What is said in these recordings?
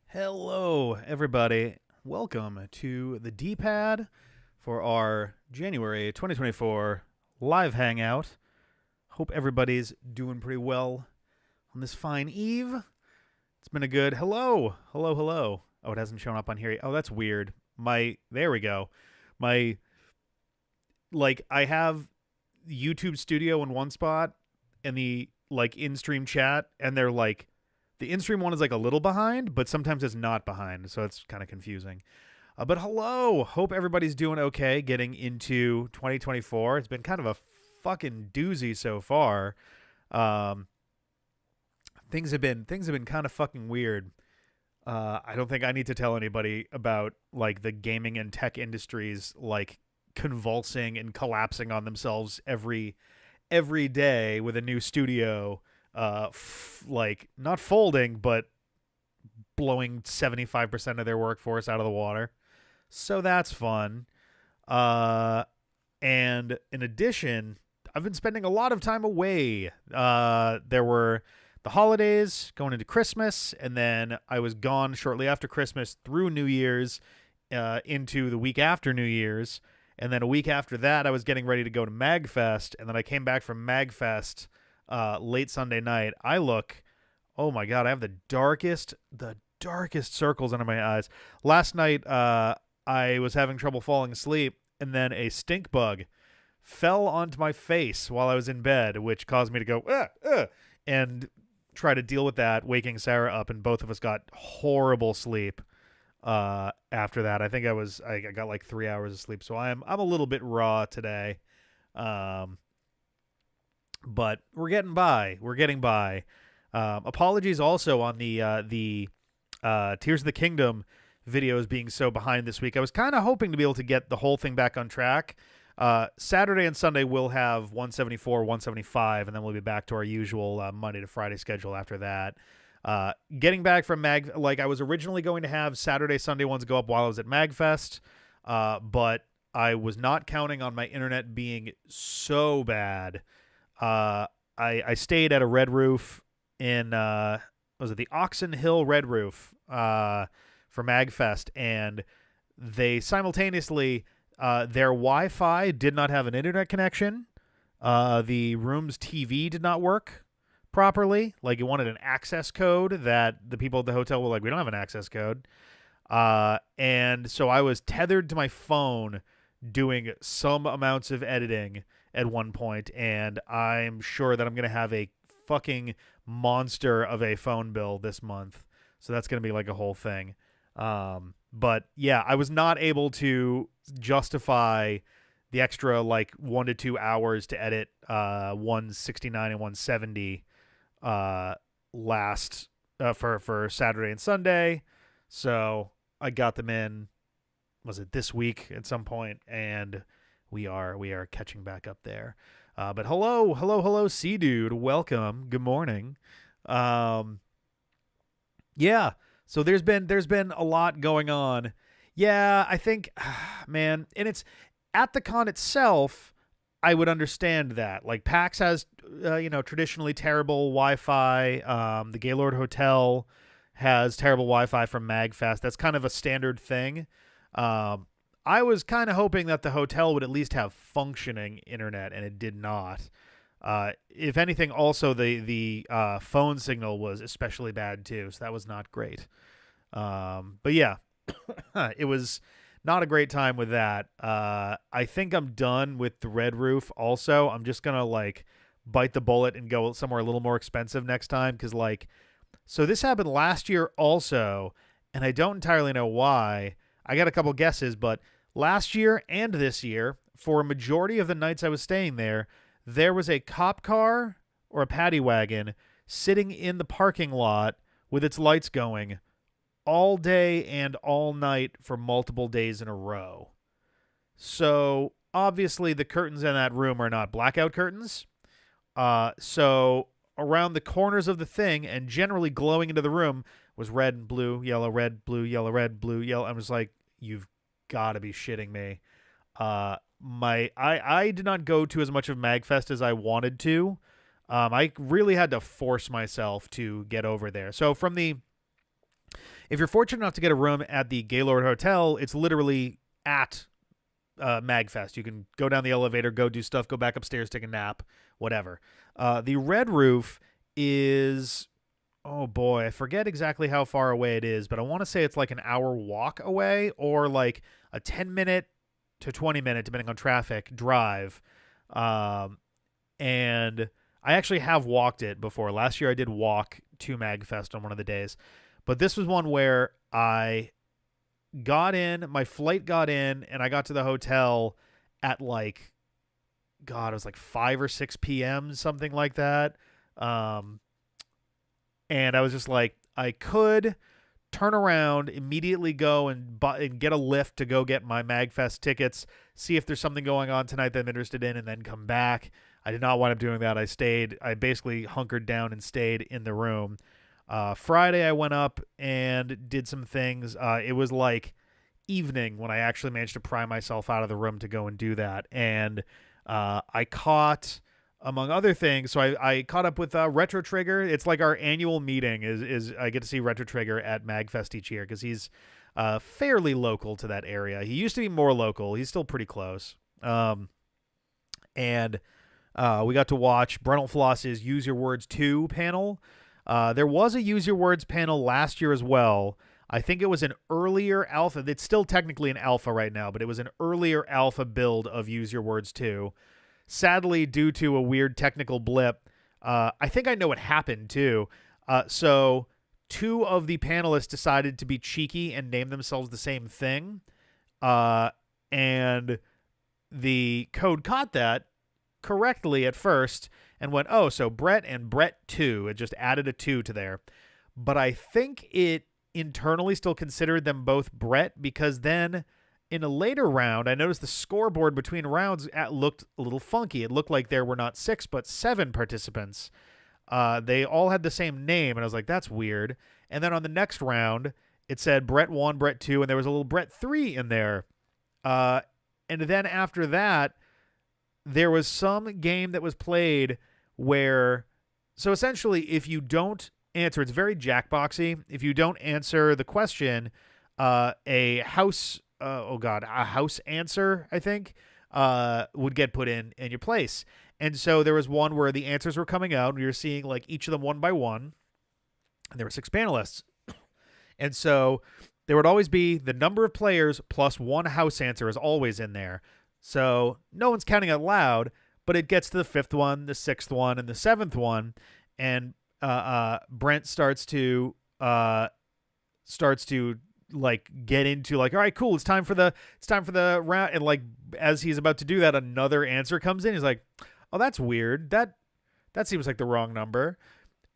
Hello, everybody. Welcome to the D-Pad for our January 2024 live hangout. Hope everybody's doing pretty well on this fine eve. It's been a good hello. Oh, it hasn't shown up on here yet. Oh, that's weird. There we go. My I have YouTube Studio in one spot and the in-stream chat, and they're the in-stream one is a little behind, but sometimes it's not behind, so it's kind of confusing. But hello, hope everybody's doing okay getting into 2024. It's been kind of a fucking doozy so far. Um, things have been kind of fucking weird. I don't think I need to tell anybody about the gaming and tech industries convulsing and collapsing on themselves every day with a new studio not folding but blowing 75% of their workforce out of the water. So that's fun. And in addition, I've been spending a lot of time away. There were the holidays going into Christmas, and then I was gone shortly after Christmas through New Year's, into the week after New Year's. And then a week after that, I was getting ready to go to MagFest, and then I came back from MagFest late Sunday night. Oh my God, I have the darkest circles under my eyes. Last night, I was having trouble falling asleep, and then a stink bug fell onto my face while I was in bed, which caused me to go, and try to deal with that, waking Sarah up, and both of us got horrible sleep. After that, I think I got 3 hours of sleep, so I'm a little bit raw today. But we're getting by. Apologies also on the Tears of the Kingdom videos being so behind this week. I was kind of hoping to be able to get the whole thing back on track. Saturday and Sunday we'll have 174, 175, and then we'll be back to our usual Monday to Friday schedule after that. Getting back from I was originally going to have Saturday, Sunday ones go up while I was at MagFest, but I was not counting on my internet being so bad. I stayed at a Red Roof in was it the Oxon Hill Red Roof for MagFest, and they simultaneously their Wi-Fi did not have an internet connection. The room's TV did not work properly. It wanted an access code that the people at the hotel were like, we don't have an access code. And so I was tethered to my phone doing some amounts of editing at one point, and I'm sure that I'm going to have a fucking monster of a phone bill this month. So that's going to be a whole thing. But yeah, I was not able to justify the extra 1 to 2 hours to edit 169 and 170 last for Saturday and Sunday. So I got them in, was it this week at some point, and we are catching back up there. But hello, Sea Dude, welcome, good morning. Yeah, so there's been a lot going on. Yeah, I think, man, and it's at the con itself. I would understand that. PAX has, traditionally terrible Wi-Fi. The Gaylord Hotel has terrible Wi-Fi from MagFest. That's kind of a standard thing. I was kind of hoping that the hotel would at least have functioning internet, and it did not. If anything, also the phone signal was especially bad too, so that was not great. But yeah, it was not a great time with that. I think I'm done with the Red Roof also. I'm just going to bite the bullet and go somewhere a little more expensive next time, because so this happened last year also, and I don't entirely know why. I got a couple guesses, but last year and this year, for a majority of the nights I was staying there, there was a cop car or a paddy wagon sitting in the parking lot with its lights going all day and all night for multiple days in a row. So obviously the curtains in that room are not blackout curtains. So around the corners of the thing and generally glowing into the room was red and blue, yellow, red, blue, yellow, red, blue, yellow. I was like, you've got to be shitting me. I did not go to as much of MagFest as I wanted to. I really had to force myself to get over there. So from the If you're fortunate enough to get a room at the Gaylord Hotel, it's literally at MagFest. You can go down the elevator, go do stuff, go back upstairs, take a nap, whatever. The Red Roof is, oh boy, I forget exactly how far away it is, but I want to say it's like an hour walk away or like a 10-minute to 20-minute, depending on traffic, drive. And I actually have walked it before. Last year I did walk to MagFest on one of the days. But this was one where I got in, my flight got in, and I got to the hotel at like, God, it was like 5 or 6 p.m., something like that. And I was just like, I could turn around, immediately go and get a lift to go get my MagFest tickets, see if there's something going on tonight that I'm interested in, and then come back. I did not wind up doing that. I basically hunkered down and stayed in the room. Friday, I went up and did some things. It was like evening when I actually managed to pry myself out of the room to go and do that. And I caught, among other things, so I caught up with Retro Trigger. It's like our annual meeting is I get to see Retro Trigger at MagFest each year because he's fairly local to that area. He used to be more local. He's still pretty close. And we got to watch Brunel Floss's Use Your Words 2 panel. There was a Use Your Words panel last year as well. I think it was an earlier alpha. It's still technically an alpha right now, but it was an earlier alpha build of Use Your Words 2. Sadly, due to a weird technical blip, I think I know what happened too. So 2 of the panelists decided to be cheeky and name themselves the same thing. And the code caught that correctly at first and went, oh, so Brett and Brett 2. It just added a 2 to there. But I think it internally still considered them both Brett, because then in a later round, I noticed the scoreboard between rounds looked a little funky. It looked like there were not 6, but 7 participants. They all had the same name, and I was like, that's weird. And then on the next round, it said Brett 1, Brett 2, and there was a little Brett 3 in there. And then after that, there was some game that was played where, so essentially, if you don't answer, it's very Jackboxy. If you don't answer the question, a house answer, I think, would get put in your place. And so there was one where the answers were coming out, and we were seeing like each of them one by one, and there were 6 panelists. And so there would always be the number of players plus 1 house answer is always in there. So no one's counting out loud, but it gets to the 5th one, the 6th one, and the 7th one, and Brent starts to like get into like, all right, cool, it's time for the round, and like as he's about to do that, another answer comes in. He's like, oh, that's weird. That seems like the wrong number.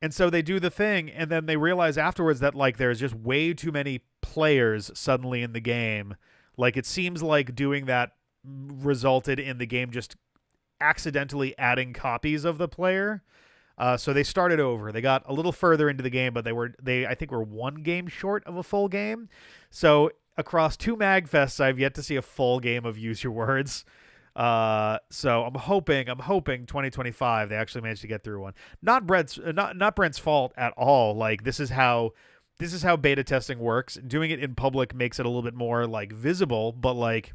And so they do the thing, and then they realize afterwards that like there's just way too many players suddenly in the game. Like it seems like doing that resulted in the game just accidentally adding copies of the player. So they started over. They got a little further into the game, but they I think were 1 game short of a full game. So across 2 MagFests, I've yet to see a full game of Use Your Words. So I'm hoping 2025 they actually managed to get through one. Not Brent's fault at all. Like this is how beta testing works. Doing it in public makes it a little bit more like visible, but like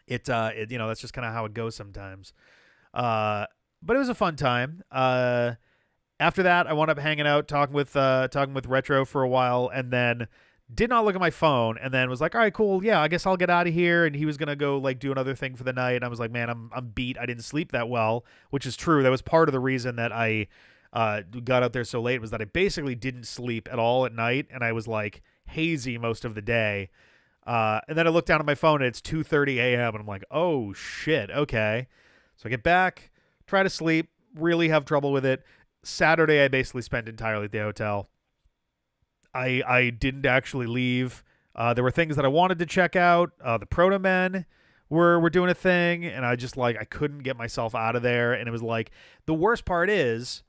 it that's just kind of how it goes sometimes. But it was a fun time. After that, I wound up hanging out, talking with Retro for a while, and then did not look at my phone, and then was like, all right, cool, yeah, I guess I'll get out of here. And he was gonna go like do another thing for the night. And I was like, man, I'm beat. I didn't sleep that well, which is true. That was part of the reason that I got out there so late, was that I basically didn't sleep at all at night, and I was like hazy most of the day. And then I looked down at my phone, and it's 2:30 a.m. and I'm like, oh shit, okay. So I get back, try to sleep, really have trouble with it. Saturday, I basically spent entirely at the hotel. I didn't actually leave. There were things that I wanted to check out. The Proto Men were doing a thing, and I just like I couldn't get myself out of there. And it was like the worst part is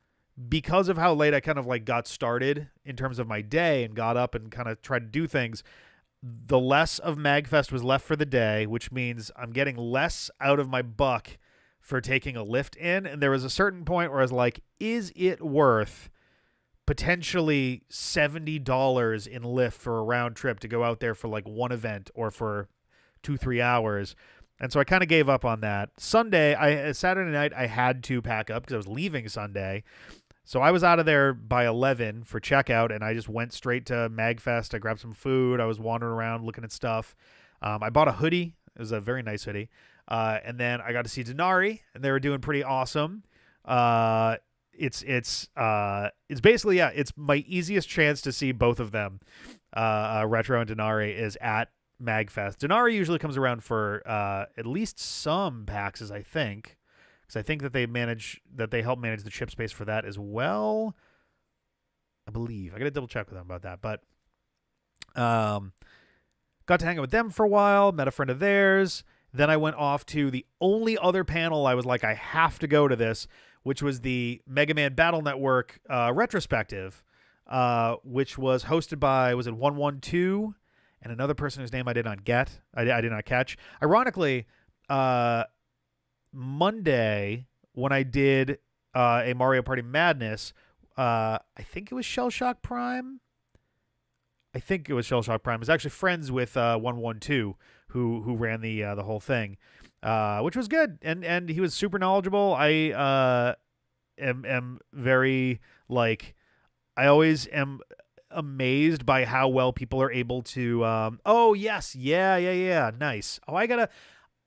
because of how late I kind of like got started in terms of my day and got up and kind of tried to do things. The less of MagFest was left for the day, which means I'm getting less out of my buck for taking a lift in. And there was a certain point where I was like, is it worth potentially $70 in Lyft for a round trip to go out there for like one event or for 2-3 hours. And so I kind of gave up on that. Saturday night, I had to pack up because I was leaving Sunday. So I was out of there by 11 for checkout, and I just went straight to MagFest. I grabbed some food. I was wandering around looking at stuff. I bought a hoodie. It was a very nice hoodie. And then I got to see Denari, and they were doing pretty awesome. It's basically, yeah, it's my easiest chance to see both of them. Retro and Denari is at MagFest. Denari usually comes around for at least some PAXs, I think, because I think that they help manage the chip space for that as well. I believe I got to double check with them about that, but got to hang out with them for a while. Met a friend of theirs. Then I went off to the only other panel I was like, I have to go to this, which was the Mega Man Battle Network retrospective, which was hosted by, was it 112? And another person whose name I did not get. I did not catch. Ironically, Monday, when I did a Mario Party Madness, I think it was Shell Shock Prime. It was actually friends with 112, who ran the whole thing, which was good, and he was super knowledgeable. I am very, like, I always am amazed by how well people are able to oh yes, yeah, nice.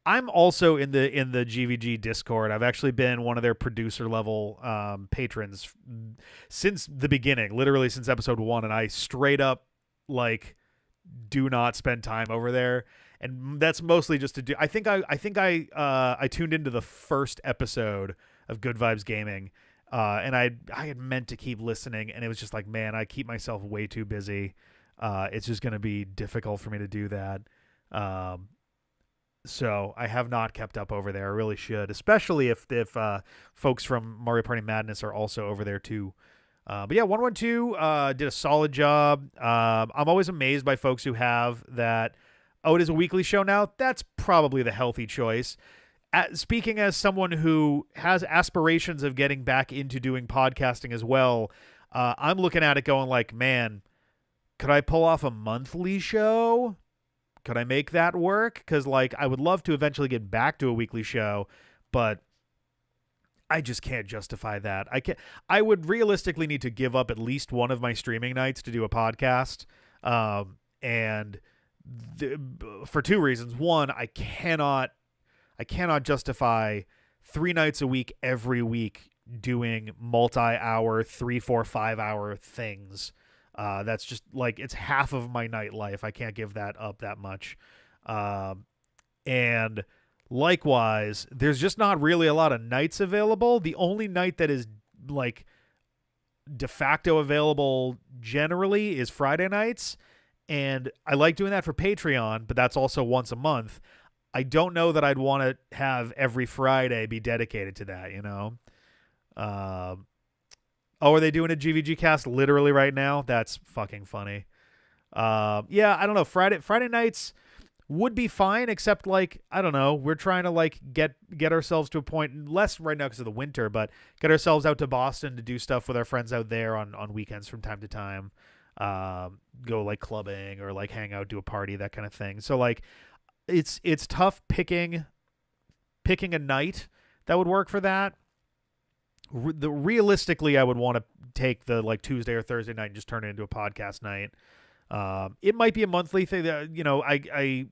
I'm also in the GVG Discord. I've actually been one of their producer level patrons since the beginning, literally since episode 1, and I straight up, like, do not spend time over there, and that's mostly just to do. I think I tuned into the first episode of Good Vibes Gaming, and I had meant to keep listening, and it was just like, man, I keep myself way too busy. It's just going to be difficult for me to do that. So I have not kept up over there. I really should, especially if folks from Mario Party Madness are also over there too. But yeah, 112 did a solid job. I'm always amazed by folks who have that. Oh, it is a weekly show now? That's probably the healthy choice. Speaking as someone who has aspirations of getting back into doing podcasting as well, I'm looking at it going like, man, could I pull off a monthly show? Could I make that work? Because, like, I would love to eventually get back to a weekly show, but I just can't justify that. I would realistically need to give up at least one of my streaming nights to do a podcast. And for two reasons. One, I cannot justify 3 nights a week every week doing multi-hour, 3, 4, 5-hour things. That's just, like, it's half of my nightlife. I can't give that up that much. And likewise, there's just not really a lot of nights available. The only night that is, like, de facto available generally is Friday nights. And I like doing that for Patreon, but that's also once a month. I don't know that I'd want to have every Friday be dedicated to that, you know? Oh, are they doing a GVG cast literally right now? That's fucking funny. Yeah, I don't know. Friday nights would be fine, except, like, I don't know. We're trying to, like, get ourselves to a point, less right now because of the winter, but get ourselves out to Boston to do stuff with our friends out there on weekends from time to time. Go, like, clubbing or, like, hang out, do a party, that kind of thing. So, like, it's tough picking a night that would work for that. Realistically, I would want to take the, like, Tuesday or Thursday night and just turn it into a podcast night. It might be a monthly thing that, you know, I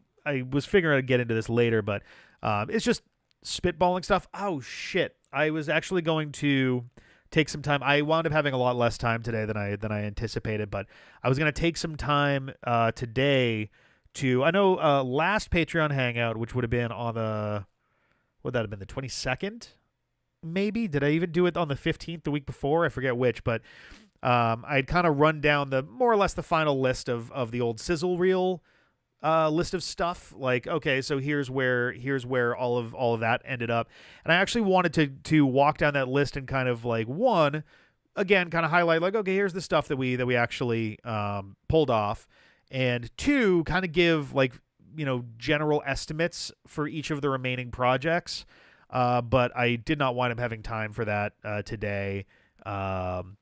was figuring I'd get into this later, but it's just spitballing stuff. Oh shit. I was actually going to take some time. I wound up having a lot less time today than I anticipated, but I was going to take some time today to, I know last Patreon Hangout, which would have been on would that have been the 22nd? Maybe. Did I even do it on the 15th, the week before? I forget which, but I'd kind of run down the more or less the final list of the old sizzle reel list of stuff. Like, okay, so here's where all of that ended up. And I actually wanted to walk down that list and kind of, like, one, again, kind of highlight, like, okay, here's the stuff that we actually pulled off, and two, kind of give, like, you know, general estimates for each of the remaining projects. But I did not wind up having time for that today. And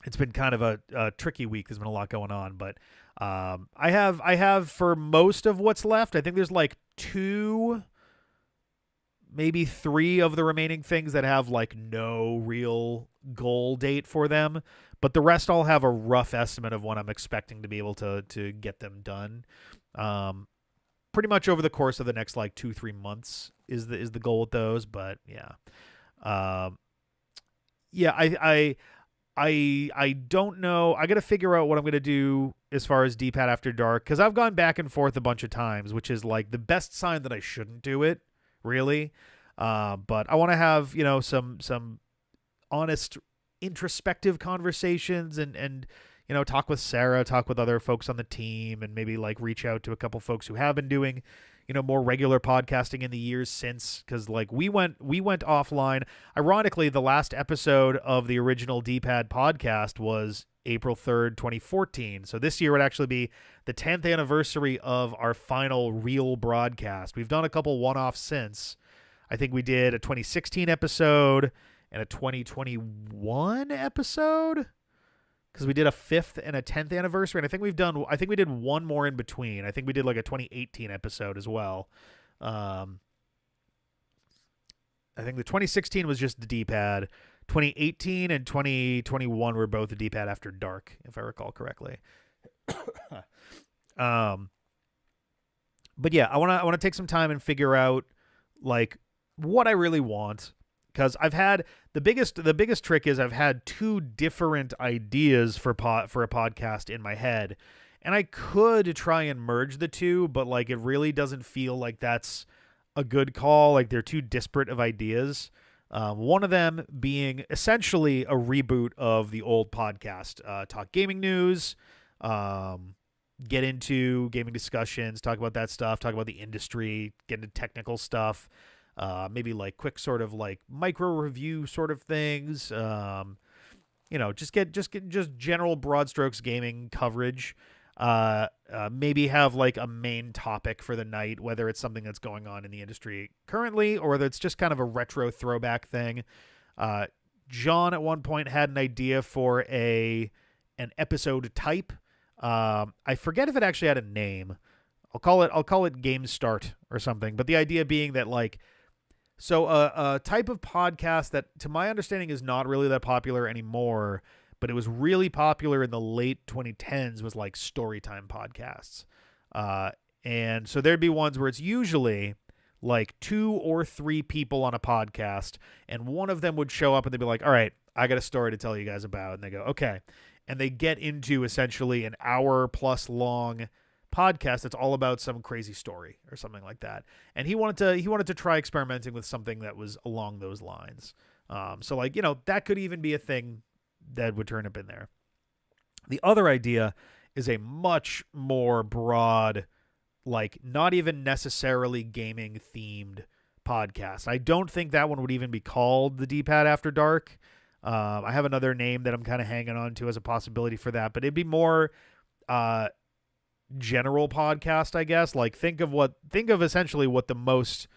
it's been kind of a tricky week. There's been a lot going on, but I have for most of what's left. I think there's like two, maybe three of the remaining things that have like no real goal date for them, but the rest all have a rough estimate of when I'm expecting to be able to get them done. Pretty much over the course of the next like 2-3 months is the goal with those, but yeah. Yeah, I don't know. I got to figure out what I'm going to do as far as D-pad after dark, because I've gone back and forth a bunch of times, which is like the best sign that I shouldn't do it, really. But I want to have, some honest introspective conversations and talk with Sarah, talk with other folks on the team, and maybe like reach out to a couple folks who have been doing more regular podcasting in the years since, because like we went offline. Ironically, the last episode of the original D-pad podcast was April 3rd, 2014. So this year would actually be the 10th anniversary of our final real broadcast. We've done a couple one-offs since. I think we did a 2016 episode and a 2021 episode, because we did a 5th and a 10th anniversary, and I think we did one more in between. I think we did like a 2018 episode as well. I think the 2016 was just the D-pad. 2018 and 2021 were both the D-pad after dark, if I recall correctly. But yeah, I want to take some time and figure out like what I really want, because I've had the biggest trick is I've had two different ideas for a podcast in my head, and I could try and merge the two, but like it really doesn't feel like that's a good call. Like they're too disparate of ideas. One of them being essentially a reboot of the old podcast, talk gaming news, get into gaming discussions, talk about that stuff, talk about the industry, get into technical stuff. Maybe like quick sort of like micro review sort of things. Just general broad strokes gaming coverage. Maybe have like a main topic for the night, whether it's something that's going on in the industry currently or whether it's just kind of a retro throwback thing. John at one point had an idea for an episode type. I forget if it actually had a name. I'll call it Game Start or something. But the idea being that like, so a type of podcast that, to my understanding, is not really that popular anymore, but it was really popular in the late 2010s, was like storytime podcasts. And so there'd be ones where it's usually like 2 or 3 people on a podcast, and one of them would show up and they'd be like, all right, I got a story to tell you guys about. And they go, okay. And they get into essentially an hour plus long podcast that's all about some crazy story or something like that. And he wanted to try experimenting with something that was along those lines. So like, that could even be a thing that would turn up in there. The other idea is a much more broad, like not even necessarily gaming themed podcast. I don't think that one would even be called the D-pad After Dark. I have another name that I'm kind of hanging on to as a possibility for that, but it'd be more general podcast, I guess. Like think of essentially what the most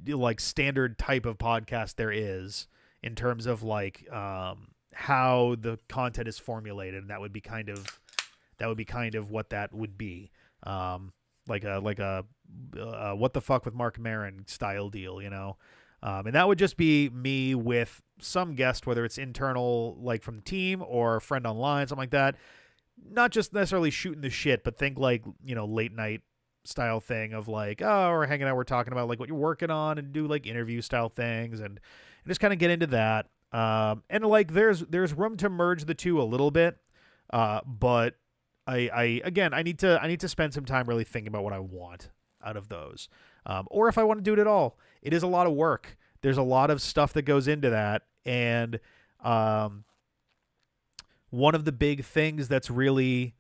like standard type of podcast there is in terms of like how the content is formulated, and that would be kind of what that would be. Like a what the fuck with Mark Maron style deal, and that would just be me with some guest, whether it's internal, like from the team, or a friend online, something like that. Not just necessarily shooting the shit, but think like, late night style thing of like, oh, we're hanging out, we're talking about like what you're working on, and do like interview style things and just kind of get into that. And like there's room to merge the two a little bit. But I need to spend some time really thinking about what I want out of those. Or if I want to do it at all. It is a lot of work. There's a lot of stuff that goes into that. And one of the big things that's really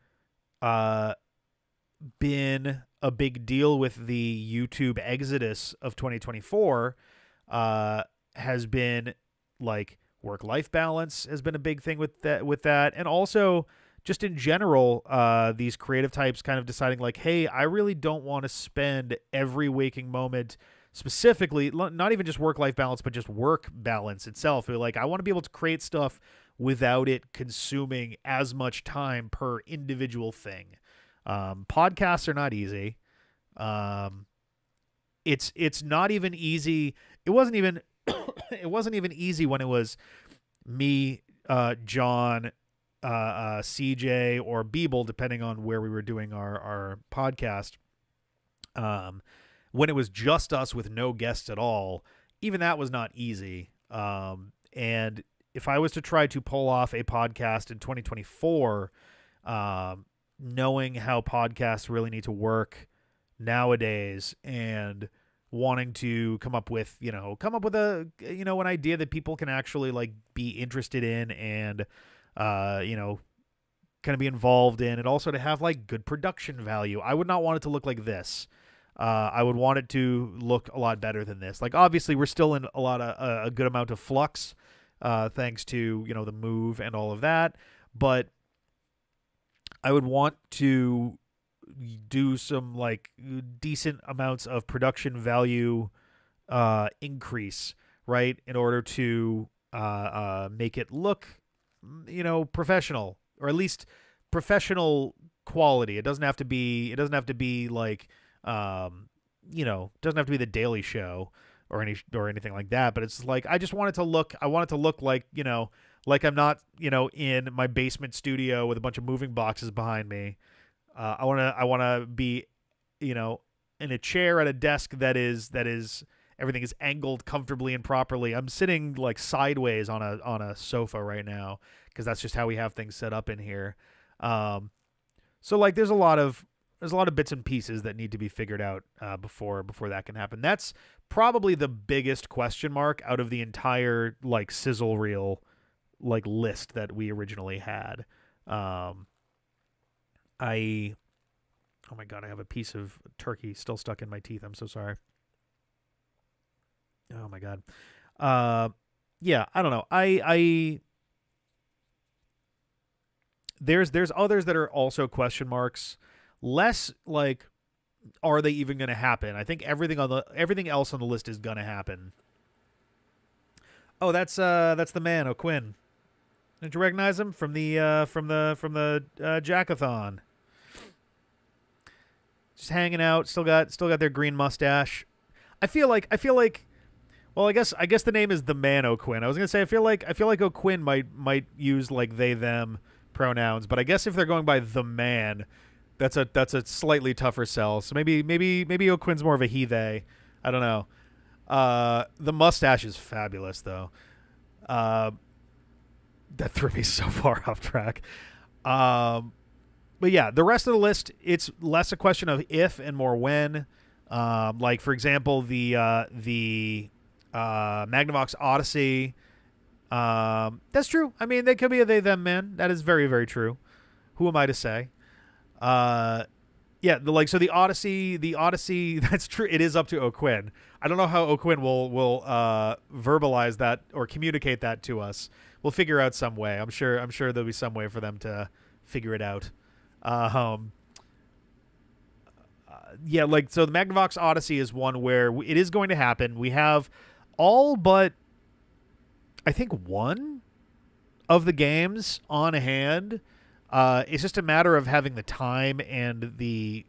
been a big deal with the YouTube exodus of 2024 has been like work-life balance has been a big thing with that. And also just in general, these creative types kind of deciding like, hey, I really don't want to spend every waking moment, specifically not even just work-life balance, but just work balance itself. Like I want to be able to create stuff without it consuming as much time per individual thing. Podcasts are not easy. It's not even easy. It wasn't even it wasn't even easy when it was me, John, CJ, or Beeble, depending on where we were doing our podcast. When it was just us with no guests at all, even that was not easy. And if I was to try to pull off a podcast in 2024, knowing how podcasts really need to work nowadays and wanting to come up with a, an idea that people can actually like be interested in and, kind of be involved in, and also to have like good production value. I would not want it to look like this. I would want it to look a lot better than this. Like, obviously we're still in a good amount of flux, thanks to, the move and all of that. But I would want to do some like decent amounts of production value increase, right, in order to make it look, professional, or at least professional quality. It doesn't have to be like doesn't have to be the Daily Show or anything like that. But it's like I want it to look like, like I'm not, in my basement studio with a bunch of moving boxes behind me. I want to be, in a chair at a desk that is everything is angled comfortably and properly. I'm sitting like sideways on a sofa right now because that's just how we have things set up in here. So like there's a lot of bits and pieces that need to be figured out before that can happen. That's probably the biggest question mark out of the entire like sizzle reel like list that we originally had. Oh my God, I have a piece of turkey still stuck in my teeth. I'm so sorry. Oh my God. Yeah, I don't know. There's others that are also question marks. Less like, are they even going to happen? I think everything else on the list is going to happen. Oh, that's the man, O'Quinn. Did you recognize him from the Jackathon? Just hanging out, still got their green mustache. I feel like well, I guess the name is the man O'Quinn. I was gonna say I feel like O'Quinn might use like they them pronouns, but I guess if they're going by the man, that's a slightly tougher sell. So maybe O'Quinn's more of a he they. I don't know. The mustache is fabulous though. That threw me so far off track. But yeah, the rest of the list, it's less a question of if and more when. Like for example, the Magnavox Odyssey. That's true. I mean, they could be a they them man. That is very, very true. Who am I to say? Yeah, the Odyssey. That's true. It is up to O'Quinn. I don't know how O'Quinn will verbalize that or communicate that to us. We'll figure out some way. I'm sure there'll be some way for them to figure it out. Yeah, like so the Magnavox Odyssey is one where it is going to happen. We have all but I think one of the games on hand. It's just a matter of having the time and the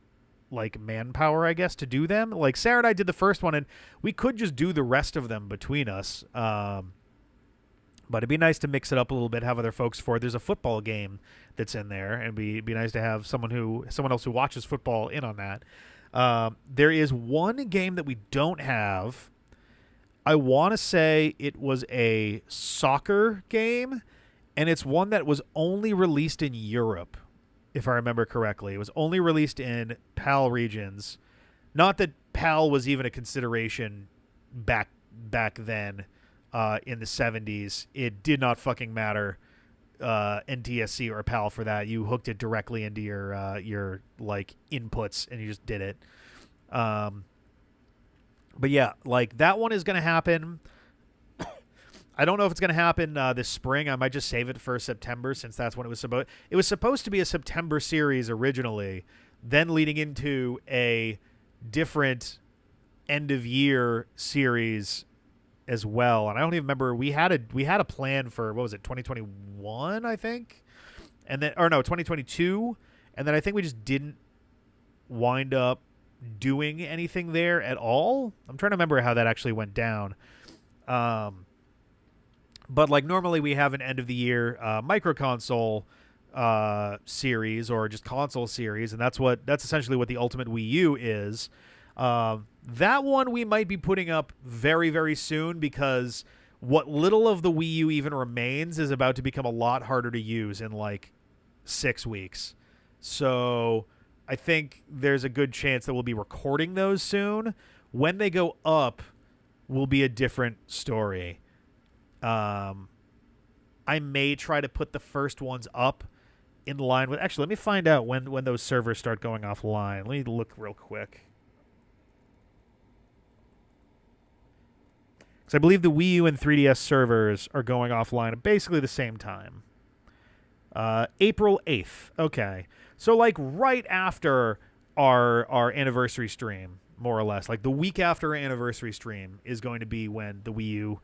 like manpower, I guess, to do them. Like Sarah and I did the first one, and we could just do the rest of them between us. But it'd be nice to mix it up a little bit, have other folks for it. There's a football game that's in there, and it'd be nice to have someone else who watches football in on that. There is one game that we don't have. I want to say it was a soccer game, and it's one that was only released in Europe, if I remember correctly. It was only released in PAL regions. Not that PAL was even a consideration back then in the 70s. It did not fucking matter, NTSC or PAL for that. You hooked it directly into your like inputs, and you just did it. But yeah, like that one is going to happen. I don't know if it's going to happen this spring. I might just save it for September, since that's when it was supposed to be a September series originally, then leading into a different end of year series as well. And I don't even remember, we had a plan for, what was it, 2021, I think, and then, or no, 2022, and then I think we just didn't wind up doing anything there at all. I'm trying to remember how that actually went down. But like normally we have an end of the year micro console series or just console series, and that's essentially what the Ultimate Wii U is. That one we might be putting up very, very soon, because what little of the Wii U even remains is about to become a lot harder to use in like 6 weeks. So I think there's a good chance that we'll be recording those soon. When they go up will be a different story. I may try to put the first ones up in line with... Actually, let me find out when those servers start going offline. Let me look real quick. Because I believe the Wii U and 3DS servers are going offline at basically the same time. April 8th. Okay. So, like, right after our anniversary stream, more or less. Like, the week after our anniversary stream is going to be when the Wii U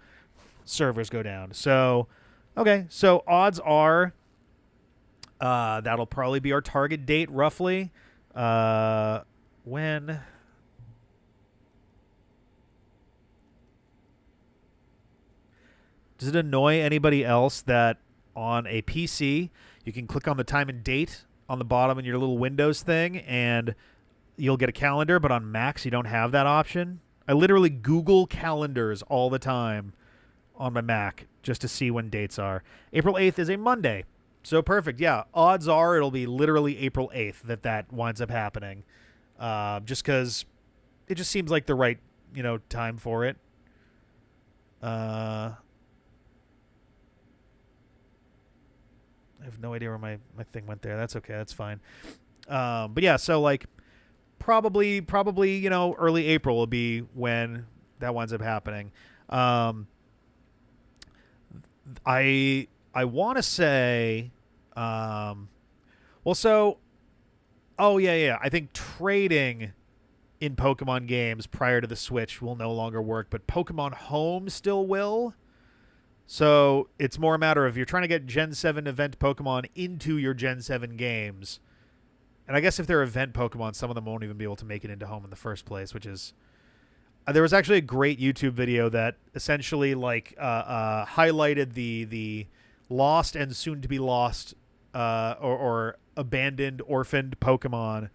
servers go down. So, okay. So, odds are that'll probably be our target date, roughly. When... Does it annoy anybody else that on a PC you can click on the time and date on the bottom in your little Windows thing and you'll get a calendar, but on Macs you don't have that option? I literally Google calendars all the time on my Mac just to see when dates are. April 8th is a Monday. So perfect. Yeah, odds are it'll be literally April 8th that winds up happening. Just because it just seems like the right, time for it. I have no idea where my thing went there. That's okay. That's fine. But yeah, so like probably, early April will be when that winds up happening. I want to say, I think trading in Pokemon games prior to the Switch will no longer work, but Pokemon Home still will. So it's more a matter of you're trying to get Gen 7 event Pokemon into your Gen 7 games. And I guess if they're event Pokemon, some of them won't even be able to make it into home in the first place, which is... there was actually a great YouTube video that essentially highlighted the lost and soon-to-be lost or abandoned, orphaned Pokemon.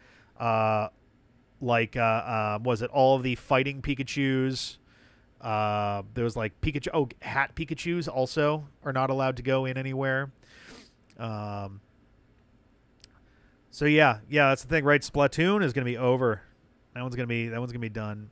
Was it all of the fighting Pikachus? There was like Pikachu. Oh, hat Pikachus also are not allowed to go in anywhere. So yeah, that's the thing, right? Splatoon is going to be over. That one's going to be done.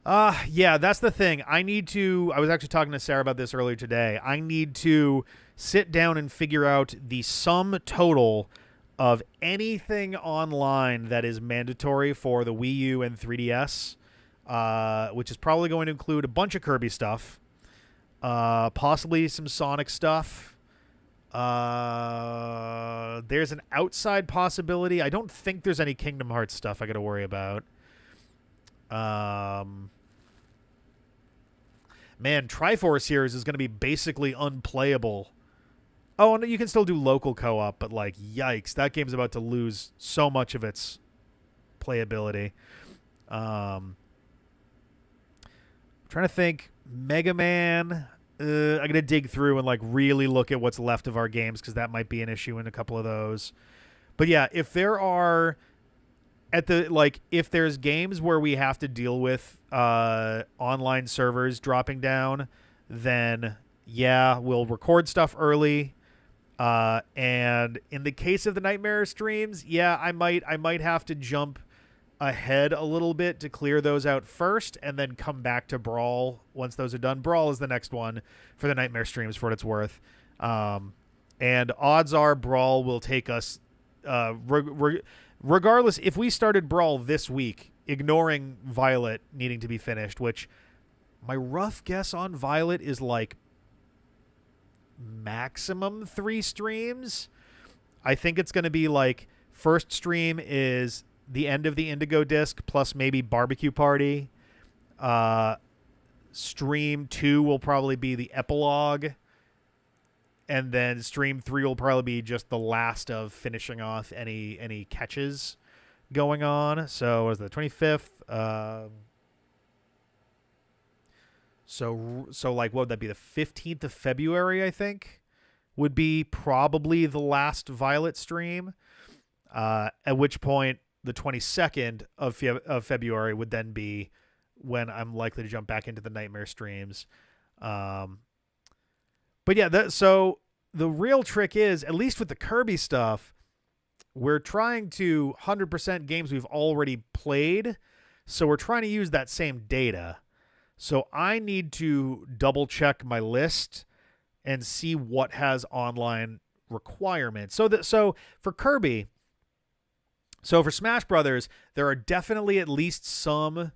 Yeah, that's the thing. I was actually talking to Sarah about this earlier today. I need to sit down and figure out the sum total of anything online that is mandatory for the Wii U and 3DS. Which is probably going to include a bunch of Kirby stuff, possibly some Sonic stuff. There's an outside possibility. I don't think there's any Kingdom Hearts stuff I got to worry about. Man, Triforce Heroes is going to be basically unplayable. Oh, no, you can still do local co-op, but like, yikes, that game's about to lose so much of its playability. Trying to think. Mega Man. I'm gonna dig through and like really look at what's left of our games, because that might be an issue in a couple of those. But yeah, if there's games where we have to deal with online servers dropping down, then yeah, we'll record stuff early. And in the case of the Nightmare streams, yeah, I might have to jump ahead a little bit to clear those out first and then come back to Brawl once those are done. Brawl is the next one for the Nightmare streams, for what it's worth. And odds are Brawl will take us regardless. If we started Brawl this week, ignoring Violet needing to be finished, which my rough guess on Violet is like maximum 3 streams. I think it's going to be like first stream is the end of the Indigo Disc plus maybe Barbecue Party. Stream 2 will probably be the epilogue, and then Stream 3 will probably be just the last of finishing off any catches going on. So was the 25th. So like, what would that be? The 15th of February, I think, would be probably the last Violet stream. At which point, the 22nd of February would then be when I'm likely to jump back into the Nightmare streams. But yeah, so the real trick is, at least with the Kirby stuff, we're trying to 100% games we've already played. So we're trying to use that same data. So I need to double check my list and see what has online requirements. So for Kirby, so for Smash Brothers, there are definitely at least some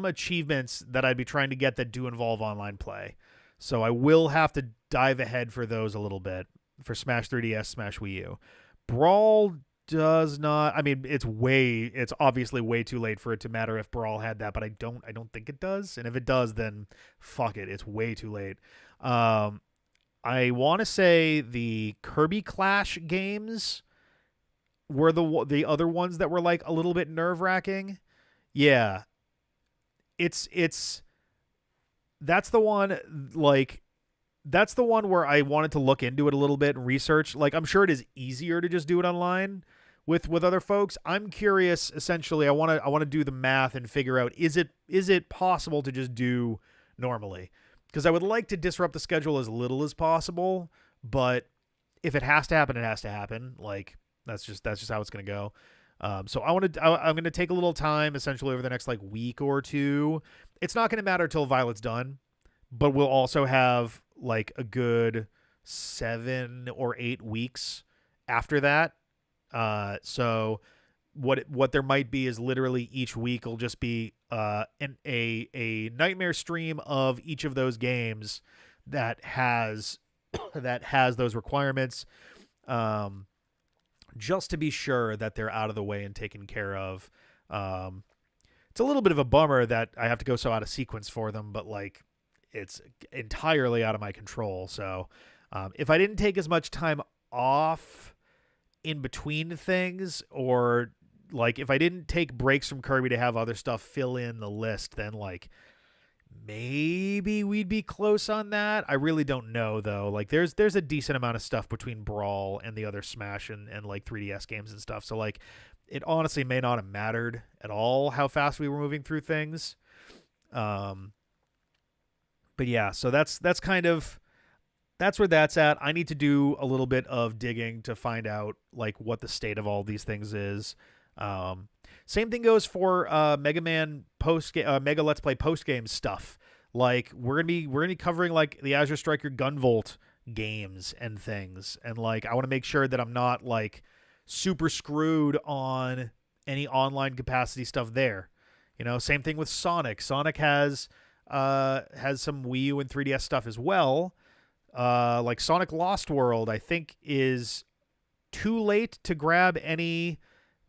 achievements that I'd be trying to get that do involve online play. So I will have to dive ahead for those a little bit for Smash 3DS, Smash Wii U. Brawl does not. I mean, it's obviously way too late for it to matter if Brawl had that, but I don't think it does. And if it does, then fuck it. It's way too late. I want to say the Kirby Clash games were the other ones that were like a little bit nerve-wracking. Yeah. That's the one, like, that's the one where I wanted to look into it a little bit and research. Like, I'm sure it is easier to just do it online with other folks. I'm curious, essentially, I want to do the math and figure out, is it possible to just do normally? Because I would like to disrupt the schedule as little as possible, but if it has to happen, it has to happen. Like, that's just how it's going to go. So I'm going to take a little time, essentially, over the next like week or two. It's not going to matter till Violet's done, but we'll also have like a good 7 or 8 weeks after that. So what there might be is literally each week will just be a Nightmare stream of each of those games that has those requirements, just to be sure that they're out of the way and taken care of. It's a little bit of a bummer that I have to go so out of sequence for them, but like, it's entirely out of my control. So if I didn't take as much time off in between things, or like if I didn't take breaks from Kirby to have other stuff fill in the list, then like maybe we'd be close on that. I really don't know though. Like there's a decent amount of stuff between Brawl and the other Smash and like 3DS games and stuff. So like it honestly may not have mattered at all how fast we were moving through things. But yeah, so that's where that's at. I need to do a little bit of digging to find out like what the state of all these things is. Same thing goes for Mega Man Mega Let's Play post game stuff. Like we're gonna be covering like the Azure Striker Gunvolt games and things, and like I want to make sure that I'm not like super screwed on any online capacity stuff there. You know, same thing with Sonic. Sonic has some Wii U and 3DS stuff as well. Like Sonic Lost World, I think is too late to grab any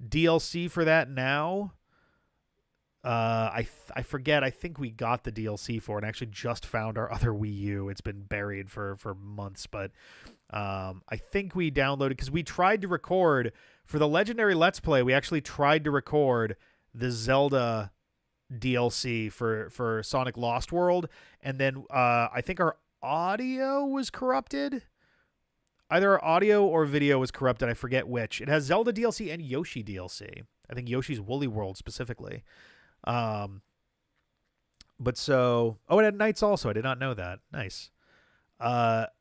DLC for that now. I forget. I think we got the DLC for it and actually just found our other Wii U. It's been buried for months, but I think we downloaded, because we tried to record for the Legendary Let's Play. We actually tried to record the Zelda DLC for Sonic Lost World, and then I think our audio was corrupted. Either our audio or video was corrupted. I forget which. It has Zelda DLC and Yoshi DLC. I think Yoshi's Woolly World specifically. But so, it had Knights also. I did not know that. Nice. But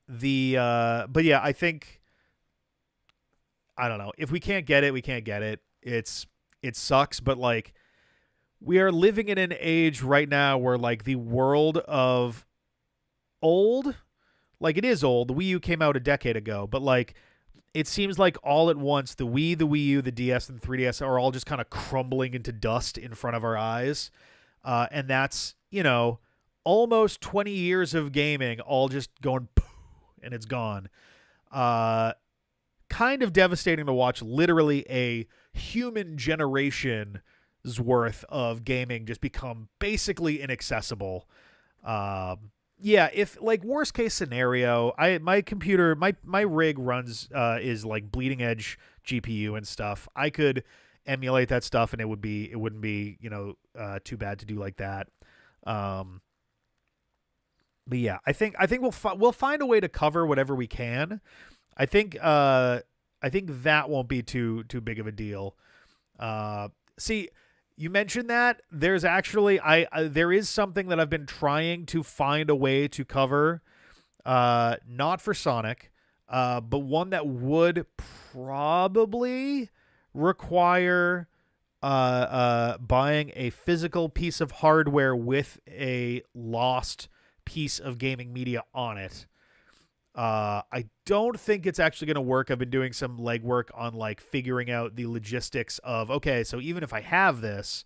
yeah, I think, I don't know. If we can't get it, we can't get it. It sucks, but like, we are living in an age right now where like the world of old, like it is old. The Wii U came out a decade ago, but like it seems like all at once the Wii, the Wii U, the DS, and 3DS are all just kind of crumbling into dust in front of our eyes. And that's, you know, almost 20 years of gaming all just going poof, and it's gone. Kind of devastating to watch literally a human generation worth of gaming just become basically inaccessible. Yeah, if like worst case scenario, my computer, my rig runs is like bleeding edge GPU and stuff. I could emulate that stuff and it wouldn't be, too bad to do like that. Um but yeah, I think we'll find a way to cover whatever we can. I think that won't be too big of a deal. See, you mentioned that there's actually there is something that I've been trying to find a way to cover, not for Sonic, but one that would probably require buying a physical piece of hardware with a lost piece of gaming media on it. I don't think it's actually going to work. I've been doing some legwork on like figuring out the logistics of, okay, so even if I have this,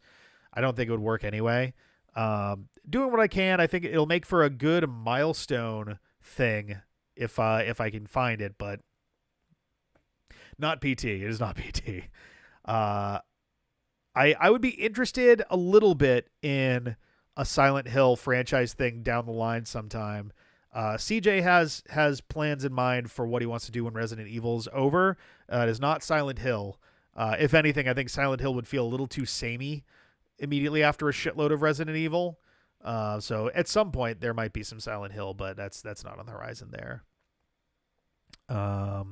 I don't think it would work anyway. Doing what I can. I think it'll make for a good milestone thing if I can find it, but not PT. It is not PT. I would be interested a little bit in a Silent Hill franchise thing down the line sometime. CJ has plans in mind for what he wants to do when Resident Evil's over. It is not Silent Hill. If anything, I think Silent Hill would feel a little too samey immediately after a shitload of Resident Evil. So at some point there might be some Silent Hill, but that's not on the horizon there. Oh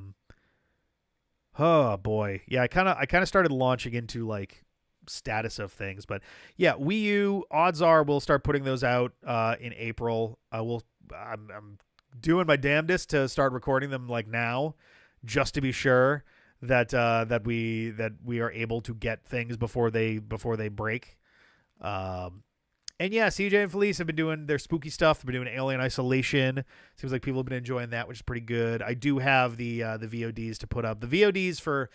boy, yeah. I kind of started launching into like status of things, but yeah, Wii U odds are we'll start putting those out in April. I'm doing my damnedest to start recording them like now, just to be sure that we are able to get things before they break. And yeah, CJ and Felice have been doing their spooky stuff. They've been doing Alien Isolation. Seems like people have been enjoying that, which is pretty good. I do have the VODs to put up. The VODs for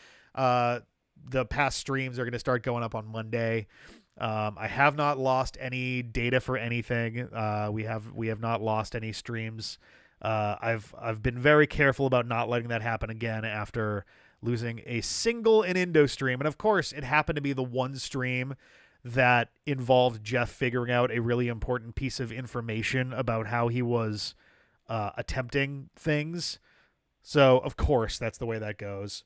the past streams are going to start going up on Monday. I have not lost any data for anything. We have not lost any streams. I've been very careful about not letting that happen again after losing a single Indo stream, and of course, it happened to be the one stream that involved Jeff figuring out a really important piece of information about how he was attempting things. So of course, that's the way that goes.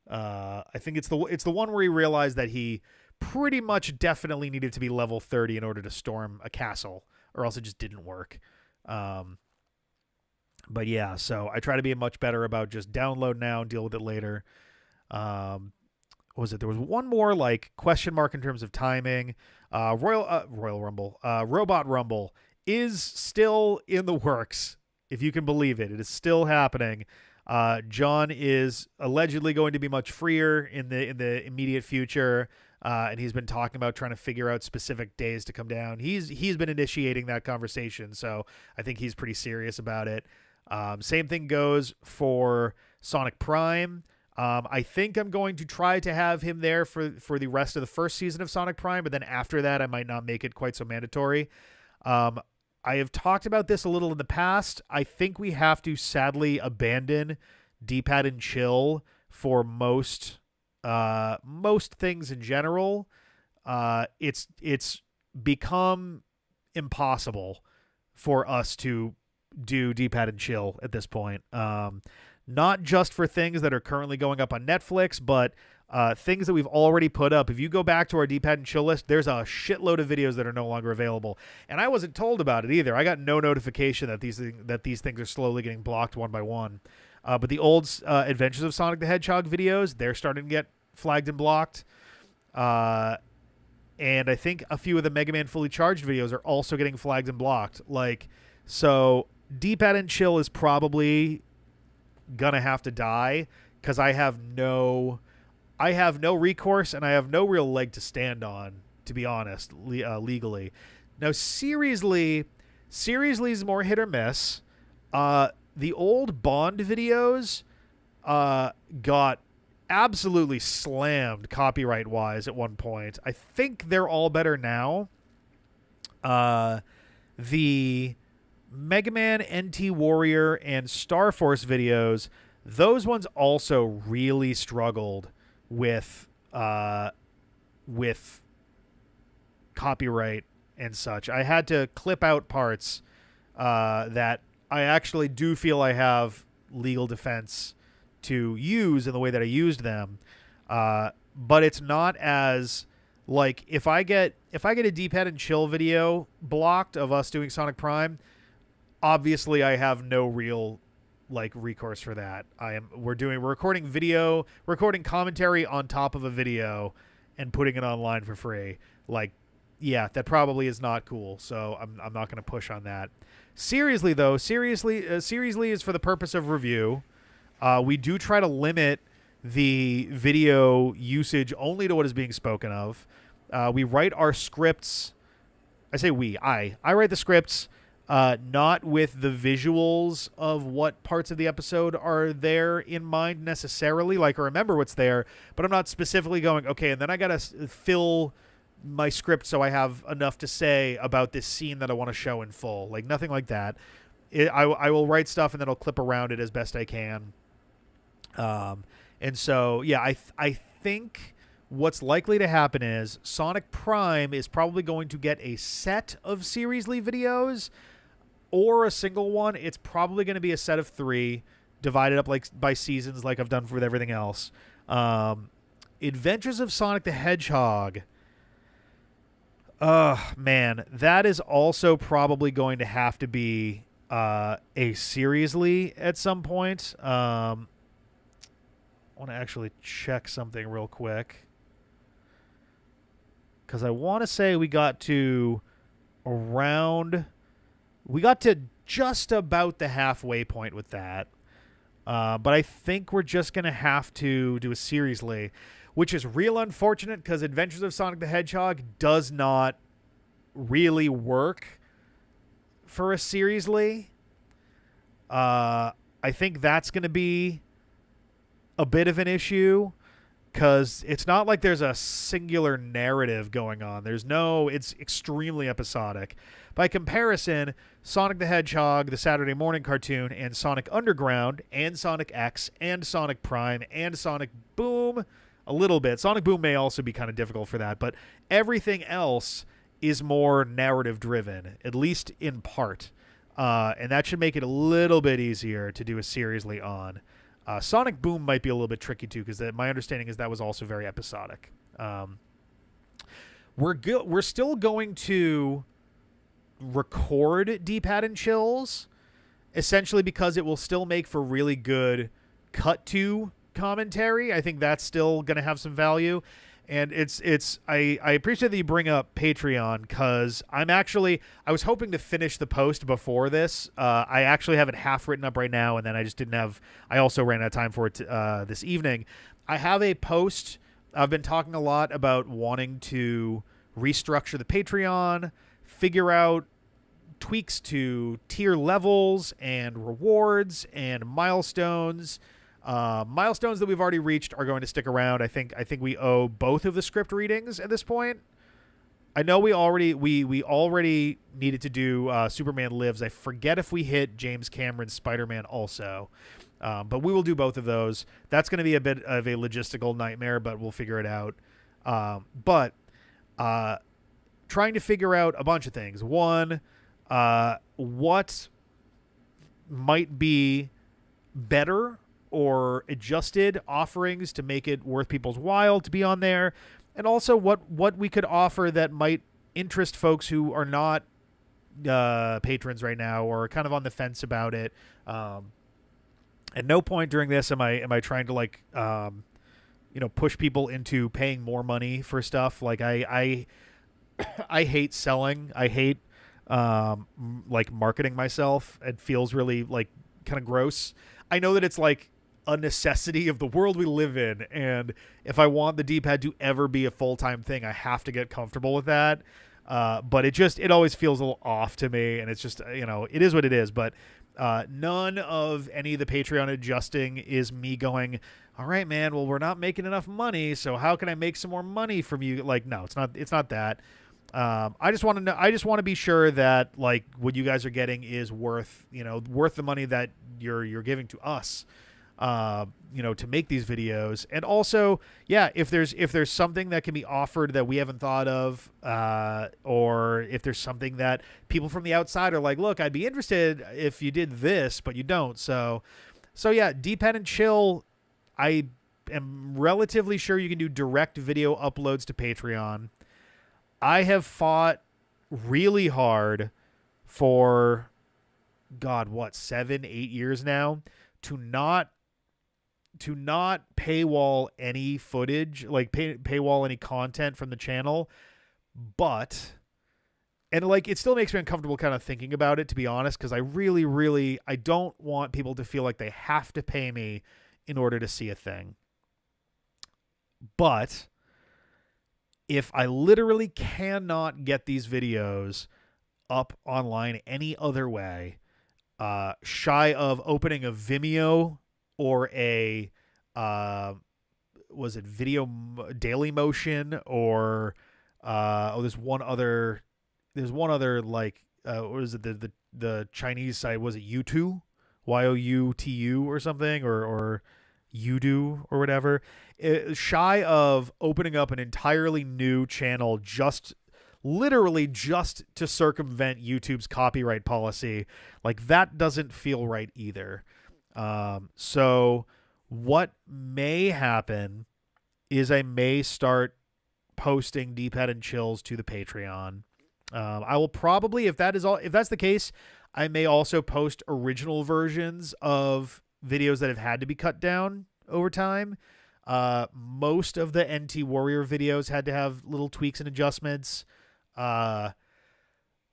I think it's the one where he realized that he pretty much definitely needed to be level 30 in order to storm a castle, or else it just didn't work. But yeah, so I try to be much better about just download now and deal with it later. What was it? There was one more like question mark in terms of timing. Royal Rumble, Robot Rumble is still in the works. If you can believe it, it is still happening. John is allegedly going to be much freer in the immediate future. And he's been talking about trying to figure out specific days to come down. He's been initiating that conversation, so I think he's pretty serious about it. Same thing goes for Sonic Prime. I think I'm going to try to have him there for the rest of the first season of Sonic Prime, but then after that, I might not make it quite so mandatory. I have talked about this a little in the past. I think we have to sadly abandon D-pad and chill for most things in general. It's become impossible for us to do D-pad and chill at this point. Not just for things that are currently going up on Netflix, but things that we've already put up. If you go back to our D-pad and chill list, there's a shitload of videos that are no longer available. And I wasn't told about it either. I got no notification that these things are slowly getting blocked one by one. But the old Adventures of Sonic the Hedgehog videos, they're starting to get flagged and blocked. And I think a few of the Mega Man Fully Charged videos are also getting flagged and blocked. So D-pad and chill is probably gonna have to die because I have no recourse and I have no real leg to stand on, to be honest, legally. Now, seriously is more hit or miss. The old Bond videos got absolutely slammed copyright-wise at one point. I think they're all better now. The Mega Man, NT Warrior, and Star Force videos, those ones also really struggled with copyright and such. I had to clip out parts that I actually do feel I have legal defense to use in the way that I used them. But it's not as like if I get a Deep Head and Chill video blocked of us doing Sonic Prime, obviously I have no real like recourse for that. We're recording commentary on top of a video and putting it online for free. Like, yeah, that probably is not cool. So I'm not going to push on that. Seriously though, seriously is for the purpose of review. We do try to limit the video usage only to what is being spoken of. We write our scripts. I write the scripts, not with the visuals of what parts of the episode are there in mind necessarily. Like, I remember what's there, but I'm not specifically going, okay, and then I got to fill my script so I have enough to say about this scene that I want to show in full. Like, nothing like that. I will write stuff and then I'll clip around it as best I can. And so, yeah, I think what's likely to happen is Sonic Prime is probably going to get a set of Seriously videos or a single one. It's probably going to be a set of 3 divided up like by seasons like I've done with everything else. Adventures of Sonic the Hedgehog. Man, that is also probably going to have to be a Seriously at some point. I want to actually check something real quick because I want to say we got to just about the halfway point with that. But I think we're just going to have to do a Seriously, which is real unfortunate because Adventures of Sonic the Hedgehog does not really work for a Seriously. I think that's going to be a bit of an issue because it's not like there's a singular narrative going on. It's extremely episodic. By comparison, Sonic the Hedgehog, the Saturday morning cartoon, and Sonic Underground, and Sonic X, and Sonic Prime, and Sonic Boom, a little bit. Sonic Boom may also be kind of difficult for that, but everything else is more narrative driven, at least in part. And that should make it a little bit easier to do a Seriously on. Sonic Boom might be a little bit tricky too, because my understanding is that was also very episodic. We're still going to record Deep Hat and Chills, essentially because it will still make for really good cut to commentary. I think that's still going to have some value. And I appreciate that you bring up Patreon because I was hoping to finish the post before this. I actually have it half written up right now, and then I also ran out of time for it this evening. I have a post. I've been talking a lot about wanting to restructure the Patreon, figure out tweaks to tier levels and rewards and milestones. Milestones that we've already reached are going to stick around. I think we owe both of the script readings at this point. I know we already needed to do Superman Lives. I forget if we hit James Cameron's Spider-Man also. But we will do both of those. That's going to be a bit of a logistical nightmare, but we'll figure it out. But trying to figure out a bunch of things. One, what might be better or adjusted offerings to make it worth people's while to be on there, and also what we could offer that might interest folks who are not patrons right now or kind of on the fence about it. At no point during this am I trying to push people into paying more money for stuff. Like I hate selling. I hate marketing myself. It feels really kind of gross. I know that it's a necessity of the world we live in, and if I want the D-pad to ever be a full-time thing, I have to get comfortable with that. But it always feels a little off to me, and it's just, it is what it is. But none of any of the Patreon adjusting is me going, all right, man, well, we're not making enough money, so how can I make some more money from you? No, it's not that. I just want to be sure that what you guys are getting is worth the money that you're giving to us. to make these videos. And also, yeah, if there's something that can be offered that we haven't thought of, or if there's something that people from the outside are like, look, I'd be interested if you did this, but you don't. So yeah, Dependent Chill, I am relatively sure you can do direct video uploads to Patreon. I have fought really hard for, God, what, 7-8 years now to not paywall any footage, like paywall any content from the channel. But, and like, it still makes me uncomfortable kind of thinking about it, to be honest, because I really, I don't want people to feel like they have to pay me in order to see a thing. But if I literally cannot get these videos up online any other way, shy of opening a Vimeo or a was it Video Daily Motion, or there's one other like what is it, the Chinese site, was it YouTube, Youtu or something, or Udo or whatever, shy of opening up an entirely new channel literally just to circumvent YouTube's copyright policy. Like, that doesn't feel right either. So what may happen is I may start posting Deephead and Chills to the Patreon. I will probably, if that's the case, I may also post original versions of videos that have had to be cut down over time. Most of the NT Warrior videos had to have little tweaks and adjustments.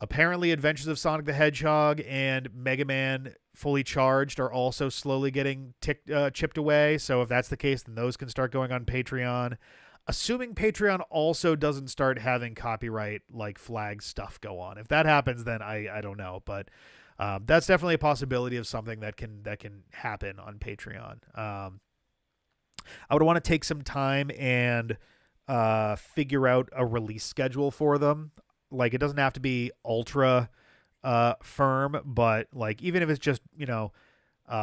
Apparently Adventures of Sonic the Hedgehog and Mega Man Fully Charged are also slowly getting chipped away. So if that's the case, then those can start going on Patreon. Assuming Patreon also doesn't start having copyright like flag stuff go on. If that happens, then I don't know. But that's definitely a possibility of something that can happen on Patreon. I would want to take some time and figure out a release schedule for them. Like, it doesn't have to be ultra firm, but like, even if it's just,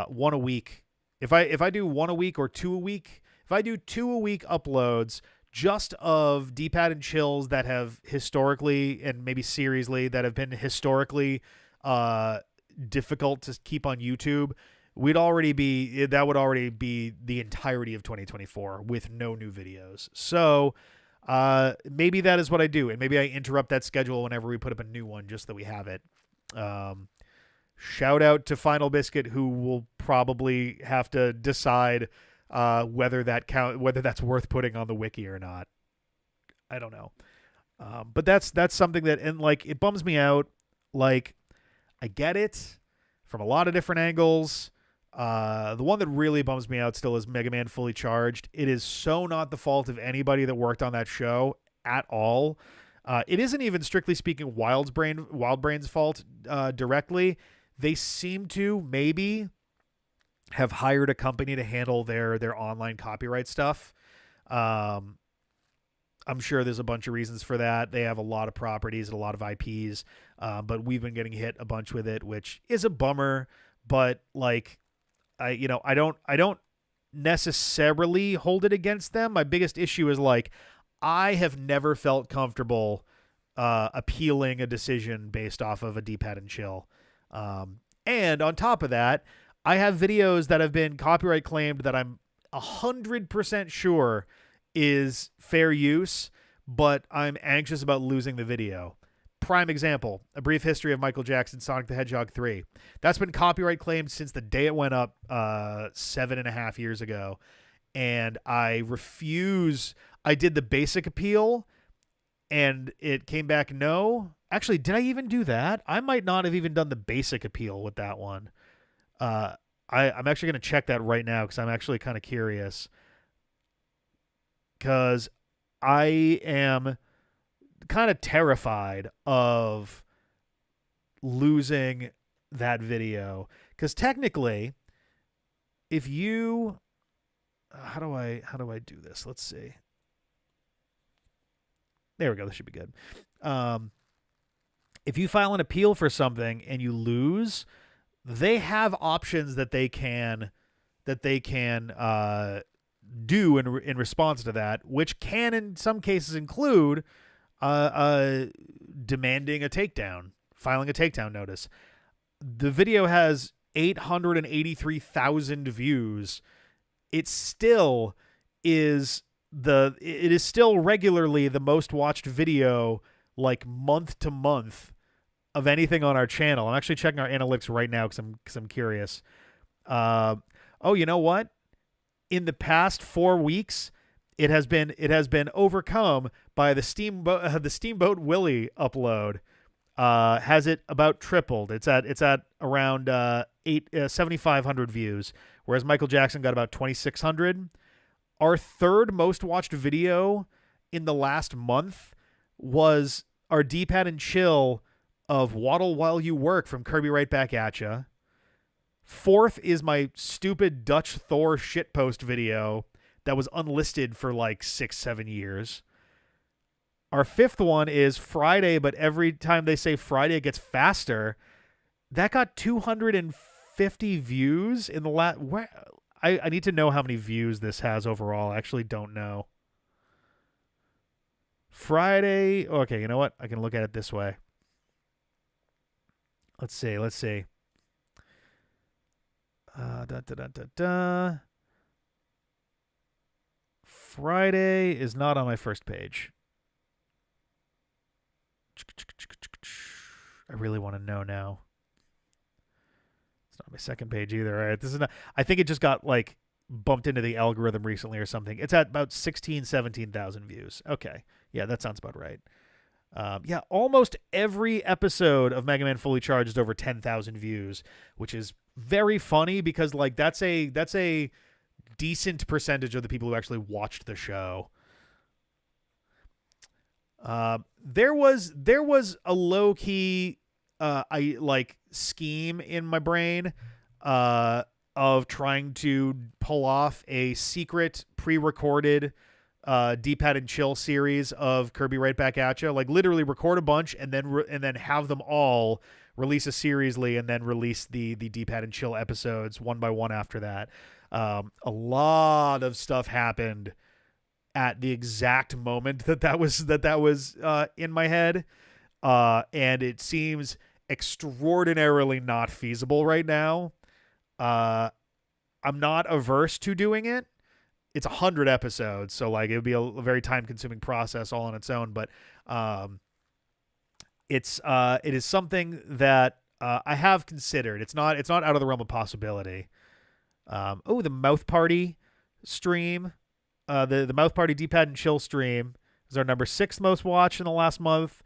one a week, if I do one a week or two a week, if I do 2 a week uploads just of D-Pad and Chills that have historically, and maybe seriously, that have been historically difficult to keep on YouTube, that would already be the entirety of 2024 with no new videos. So maybe that is what I do, and maybe I interrupt that schedule whenever we put up a new one, just that we have it. Shout out to Final Biscuit, who will probably have to decide whether that's worth putting on the wiki or not. I don't know. But that's something that, and like, it bums me out. Like, I get it from a lot of different angles. The one that really bums me out still is Mega Man Fully Charged. It is so not the fault of anybody that worked on that show at all. It isn't even, strictly speaking, WildBrain's fault directly. They seem to maybe have hired a company to handle their online copyright stuff. I'm sure there's a bunch of reasons for that. They have a lot of properties and a lot of IPs, but we've been getting hit a bunch with it, which is a bummer. But like, I don't necessarily hold it against them. My biggest issue is, like, I have never felt comfortable appealing a decision based off of a D-Pad and Chill. And on top of that, I have videos that have been copyright claimed that I'm 100% sure is fair use, but I'm anxious about losing the video. Prime example, A Brief History of Michael Jackson's Sonic the Hedgehog 3. That's been copyright claimed since the day it went up 7.5 years ago. And I refuse. I did the basic appeal and it came back no. Actually, did I even do that? I might not have even done the basic appeal with that one. I'm actually going to check that right now because I'm actually kind of curious. Because I am kind of terrified of losing that video. Because technically, if you... How do I do this? Let's see. There we go. This should be good. If you file an appeal for something and you lose, they have options that they can that they can do in response to that, which can in some cases include demanding a takedown, filing a takedown notice. The video has 883,000 views. It still is regularly the most watched video, like month to month, of anything on our channel. I'm actually checking our analytics right now because I'm curious. Oh, you know what? In the past 4 weeks, it has been overcome by the Steamboat Willie upload. Has it about tripled. It's at around 7,500 views, whereas Michael Jackson got about 2,600. Our third most watched video in the last month was our D-pad and chill of Waddle While You Work from Kirby Right Back At Ya. Fourth is my stupid Dutch Thor shitpost video that was unlisted for like 6-7 years. Our fifth one is Friday, but every time they say Friday, it gets faster. That got 250 views in the last... I need to know how many views this has overall. I actually don't know. Friday... Okay, you know what? I can look at it this way. Let's see. Friday is not on my first page. I really want to know now. It's not my second page either. All right, this is not. I think it just got like bumped into the algorithm recently or something. It's at about 17,000 views. Okay, yeah, that sounds about right. Yeah, almost every episode of Mega Man Fully Charged is over 10,000 views, which is very funny because like that's a decent percentage of the people who actually watched the show. There was a low key scheme in my brain of trying to pull off a secret pre-recorded D-pad and chill series of Kirby Right Back At Ya, like literally record a bunch and then have them all release a seriesly and then release the D-pad and chill episodes one by one after that. A lot of stuff happened at the exact moment that was in my head, and it seems extraordinarily not feasible right now. I'm not averse to doing it. It's 100 episodes, so like it would be a very time-consuming process all on its own. But it is something that I have considered. It's not out of the realm of possibility. The Mouth Party stream, the Mouth Party D-pad and chill stream is our number 6 most watched in the last month.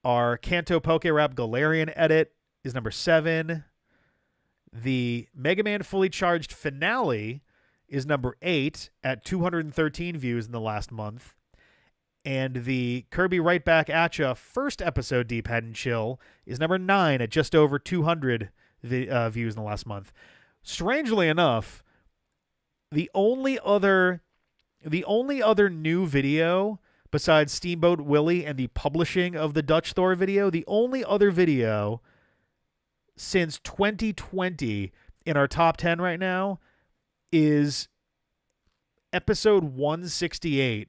Our Kanto Poke Rap Galarian edit is number 7. The Mega Man Fully Charged finale is number 8 at 213 views in the last month. And the Kirby Right Back At Ya first episode D-pad and chill is number 9 at just over 200 views in the last month. Strangely enough, the only other new video besides Steamboat Willie and the publishing of the Dutch Thor video, the only other video since 2020 in our top 10 right now is episode 168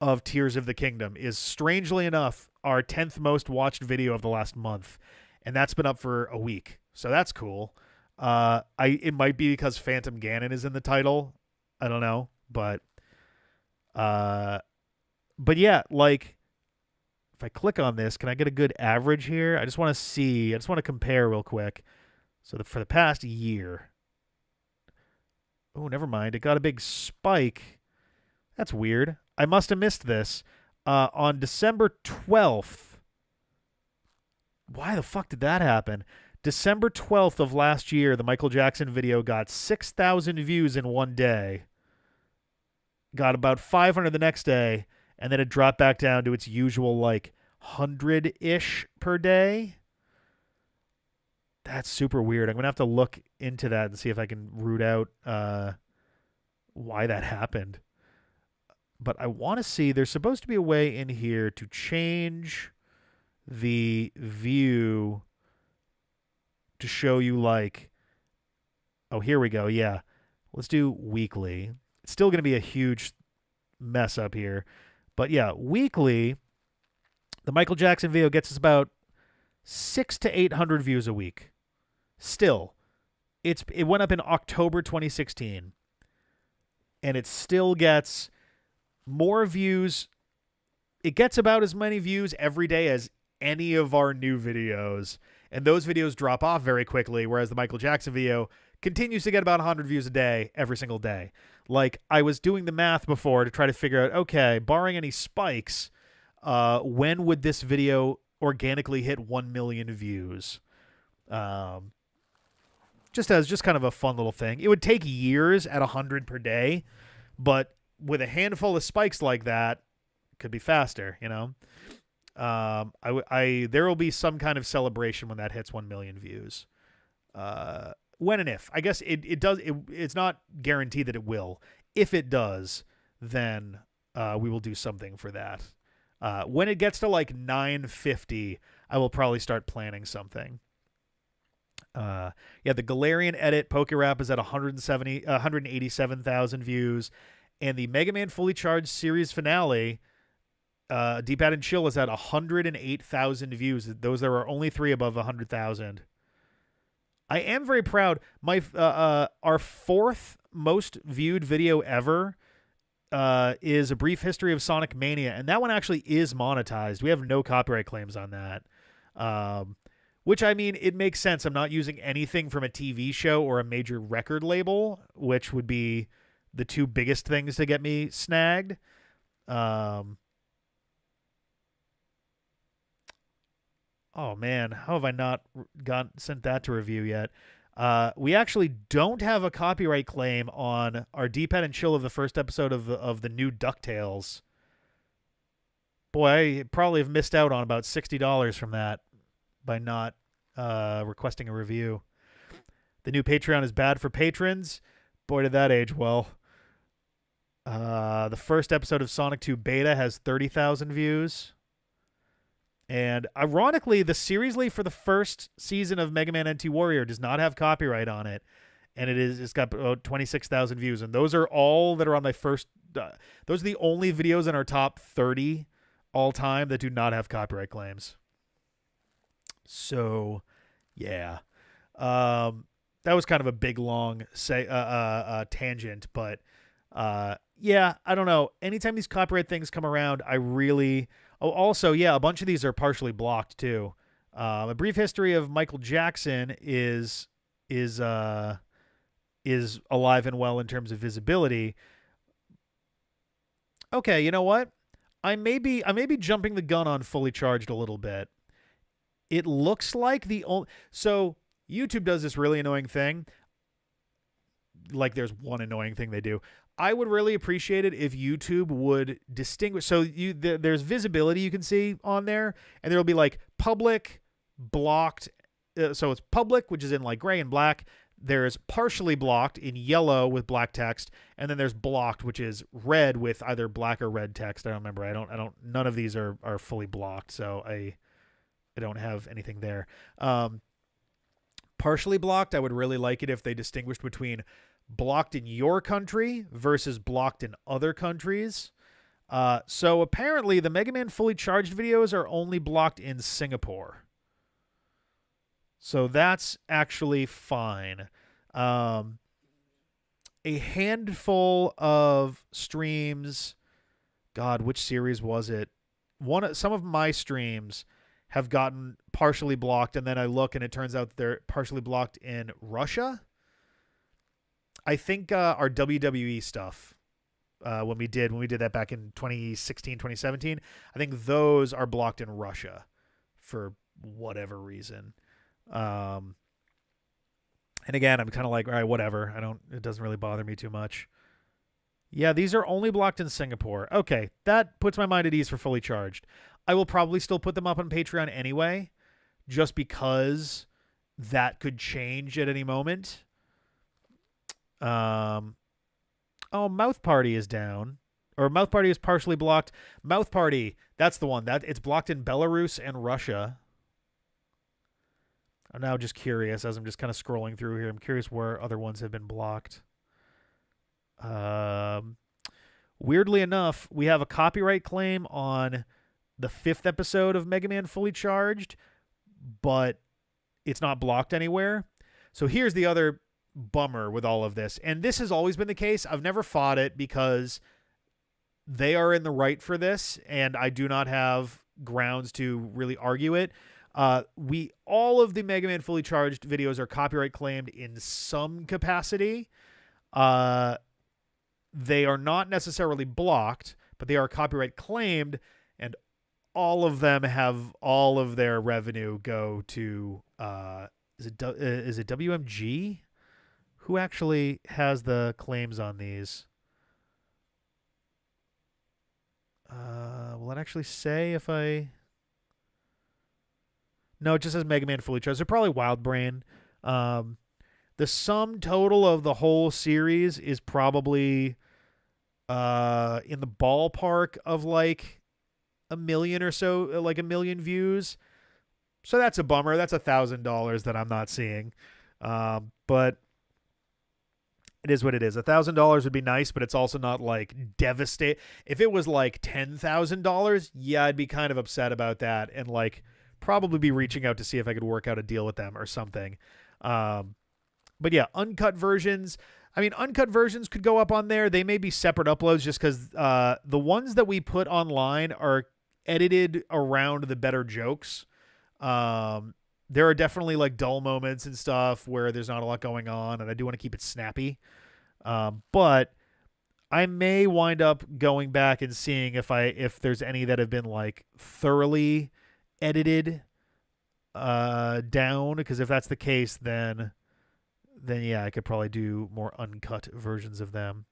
of Tears of the Kingdom, is strangely enough our 10th most watched video of the last month, and that's been up for a week, so that's cool. It might be because Phantom Ganon is in the title, I don't know, but yeah, like if I click on this, can I get a good average here? I just want to compare real quick. So for the past year. Oh, never mind. It got a big spike. That's weird. I must have missed this. On December 12th. Why the fuck did that happen? December 12th of last year, the Michael Jackson video got 6,000 views in one day. Got about 500 the next day. And then it dropped back down to its usual, like, 100-ish per day. That's super weird. I'm going to have to look into that and see if I can root out why that happened. But I want to see, there's supposed to be a way in here to change the view to show you, like, oh, here we go. Yeah. Let's do weekly. It's still going to be a huge mess up here. But yeah, weekly, the Michael Jackson video gets us about 600 to 800 views a week. Still, it went up in October 2016, and it still gets more views. It gets about as many views every day as any of our new videos, and those videos drop off very quickly, whereas the Michael Jackson video continues to get about 100 views a day every single day. Like, I was doing the math before to try to figure out, okay, barring any spikes, when would this video organically hit 1 million views? Just kind of a fun little thing. It would take years at 100 per day, but with a handful of spikes like that, it could be faster, you know? There will be some kind of celebration when that hits 1 million views. When and if. I guess it's not guaranteed that it will. If it does, then we will do something for that. When it gets to like 950, I will probably start planning something. The Galarian edit Poke Rap is at 187,000 views, and the Mega Man Fully Charged series finale, D-Pad and Chill, is at 108,000 views. There are only 3 above 100,000. I am very proud. Our 4th most viewed video ever is A Brief History of Sonic Mania, and that one actually is monetized. We have no copyright claims on that. Which, I mean, it makes sense. I'm not using anything from a TV show or a major record label, which would be the 2 biggest things to get me snagged. Oh, man. How have I not sent that to review yet? We actually don't have a copyright claim on our D-Pad and Chill of the first episode of the new DuckTales. Boy, I probably have missed out on about $60 from that by not requesting a review. The new Patreon is bad for patrons. Boy, did that age well. The first episode of Sonic 2 Beta has 30,000 views. And ironically, the series lead for the first season of Mega Man NT Warrior does not have copyright on it. And it's got about 26,000 views. And those are all that are on my first... those are the only videos in our top 30 all time that do not have copyright claims. So, yeah. That was kind of a big, long tangent. But, yeah, I don't know. Anytime these copyright things come around, I really... Oh, also, yeah, a bunch of these are partially blocked, too. A Brief History of Michael Jackson is alive and well in terms of visibility. Okay, you know what? I may be jumping the gun on Fully Charged a little bit. It looks like so YouTube does this really annoying thing. Like, there's one annoying thing they do. I would really appreciate it if YouTube would distinguish. So there's visibility you can see on there, and there will be like public, blocked. So it's public, which is in like gray and black. There's partially blocked in yellow with black text, and then there's blocked, which is red with either black or red text. I don't remember. I don't. None of these are fully blocked, so I don't have anything there. Partially blocked. I would really like it if they distinguished between blocked in your country versus blocked in other countries. So apparently the Mega Man Fully Charged videos are only blocked in Singapore. So that's actually fine. A handful of streams. God, which series was it? Some of my streams have gotten partially blocked, and then I look and it turns out they're partially blocked in Russia. I think our WWE stuff, when we did that back in 2016, 2017, I think those are blocked in Russia for whatever reason. And again, I'm kind of like, all right, whatever. It doesn't really bother me too much. Yeah, these are only blocked in Singapore. Okay, that puts my mind at ease for Fully Charged. I will probably still put them up on Patreon anyway, just because that could change at any moment. Mouth Party is down. Or Mouth Party is partially blocked. Mouth Party, that's the one. It's blocked in Belarus and Russia. I'm now just curious as I'm just kind of scrolling through here. I'm curious where other ones have been blocked. Um, Weirdly enough, we have a copyright claim on the 5th episode of Mega Man Fully Charged, but it's not blocked anywhere. So here's the other bummer with all of this. And this has always been the case. I've never fought it because they are in the right for this, and I do not have grounds to really argue it. We all of the Mega Man Fully Charged videos are copyright claimed in some capacity. They are not necessarily blocked, but they are copyright claimed, and all of them have all of their revenue go to is it WMG? Who actually has the claims on these? Will it actually say if I? No, it just says Mega Man Fully Charged. They're probably Wild Brain. The sum total of the whole series is probably in the ballpark of like a million or so, like a million views. So that's a bummer. That's $1,000 that I'm not seeing. But it is what it is. $1,000 would be nice, but it's also not like devastating. If it was like $10,000, yeah, I'd be kind of upset about that and like probably be reaching out to see if I could work out a deal with them or something. But yeah, uncut versions. I mean, uncut versions could go up on there. They may be separate uploads just because the ones that we put online are edited around the better jokes. There are definitely like dull moments and stuff where there's not a lot going on, and I do want to keep it snappy. But I may wind up going back and seeing if there's any that have been like thoroughly edited down, because if that's the case, then yeah, I could probably do more uncut versions of them.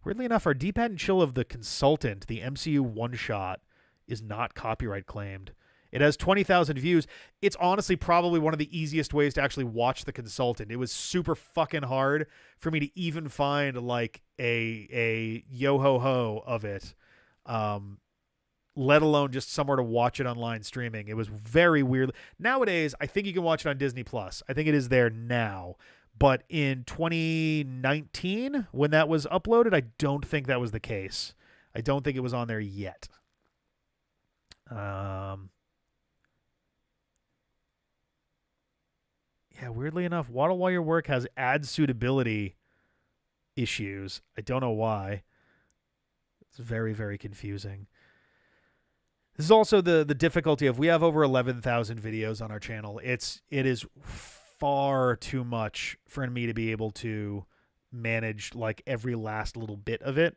Weirdly enough, our D-pad and chill of The Consultant, the MCU one-shot, is not copyright claimed. It has 20,000 views. It's honestly probably one of the easiest ways to actually watch The Consultant. It was super fucking hard for me to even find like a yo-ho-ho of it, let alone just somewhere to watch it online streaming. It was very weird. Nowadays, I think you can watch it on Disney+. I think it is there now. But in 2019, when that was uploaded, I don't think that was the case. I don't think it was on there yet. Yeah, weirdly enough, Waddle While Your Work has ad suitability issues. I don't know why. It's very, very confusing. This is also the difficulty of we have over 11,000 videos on our channel. It is far too much for me to be able to manage like every last little bit of it.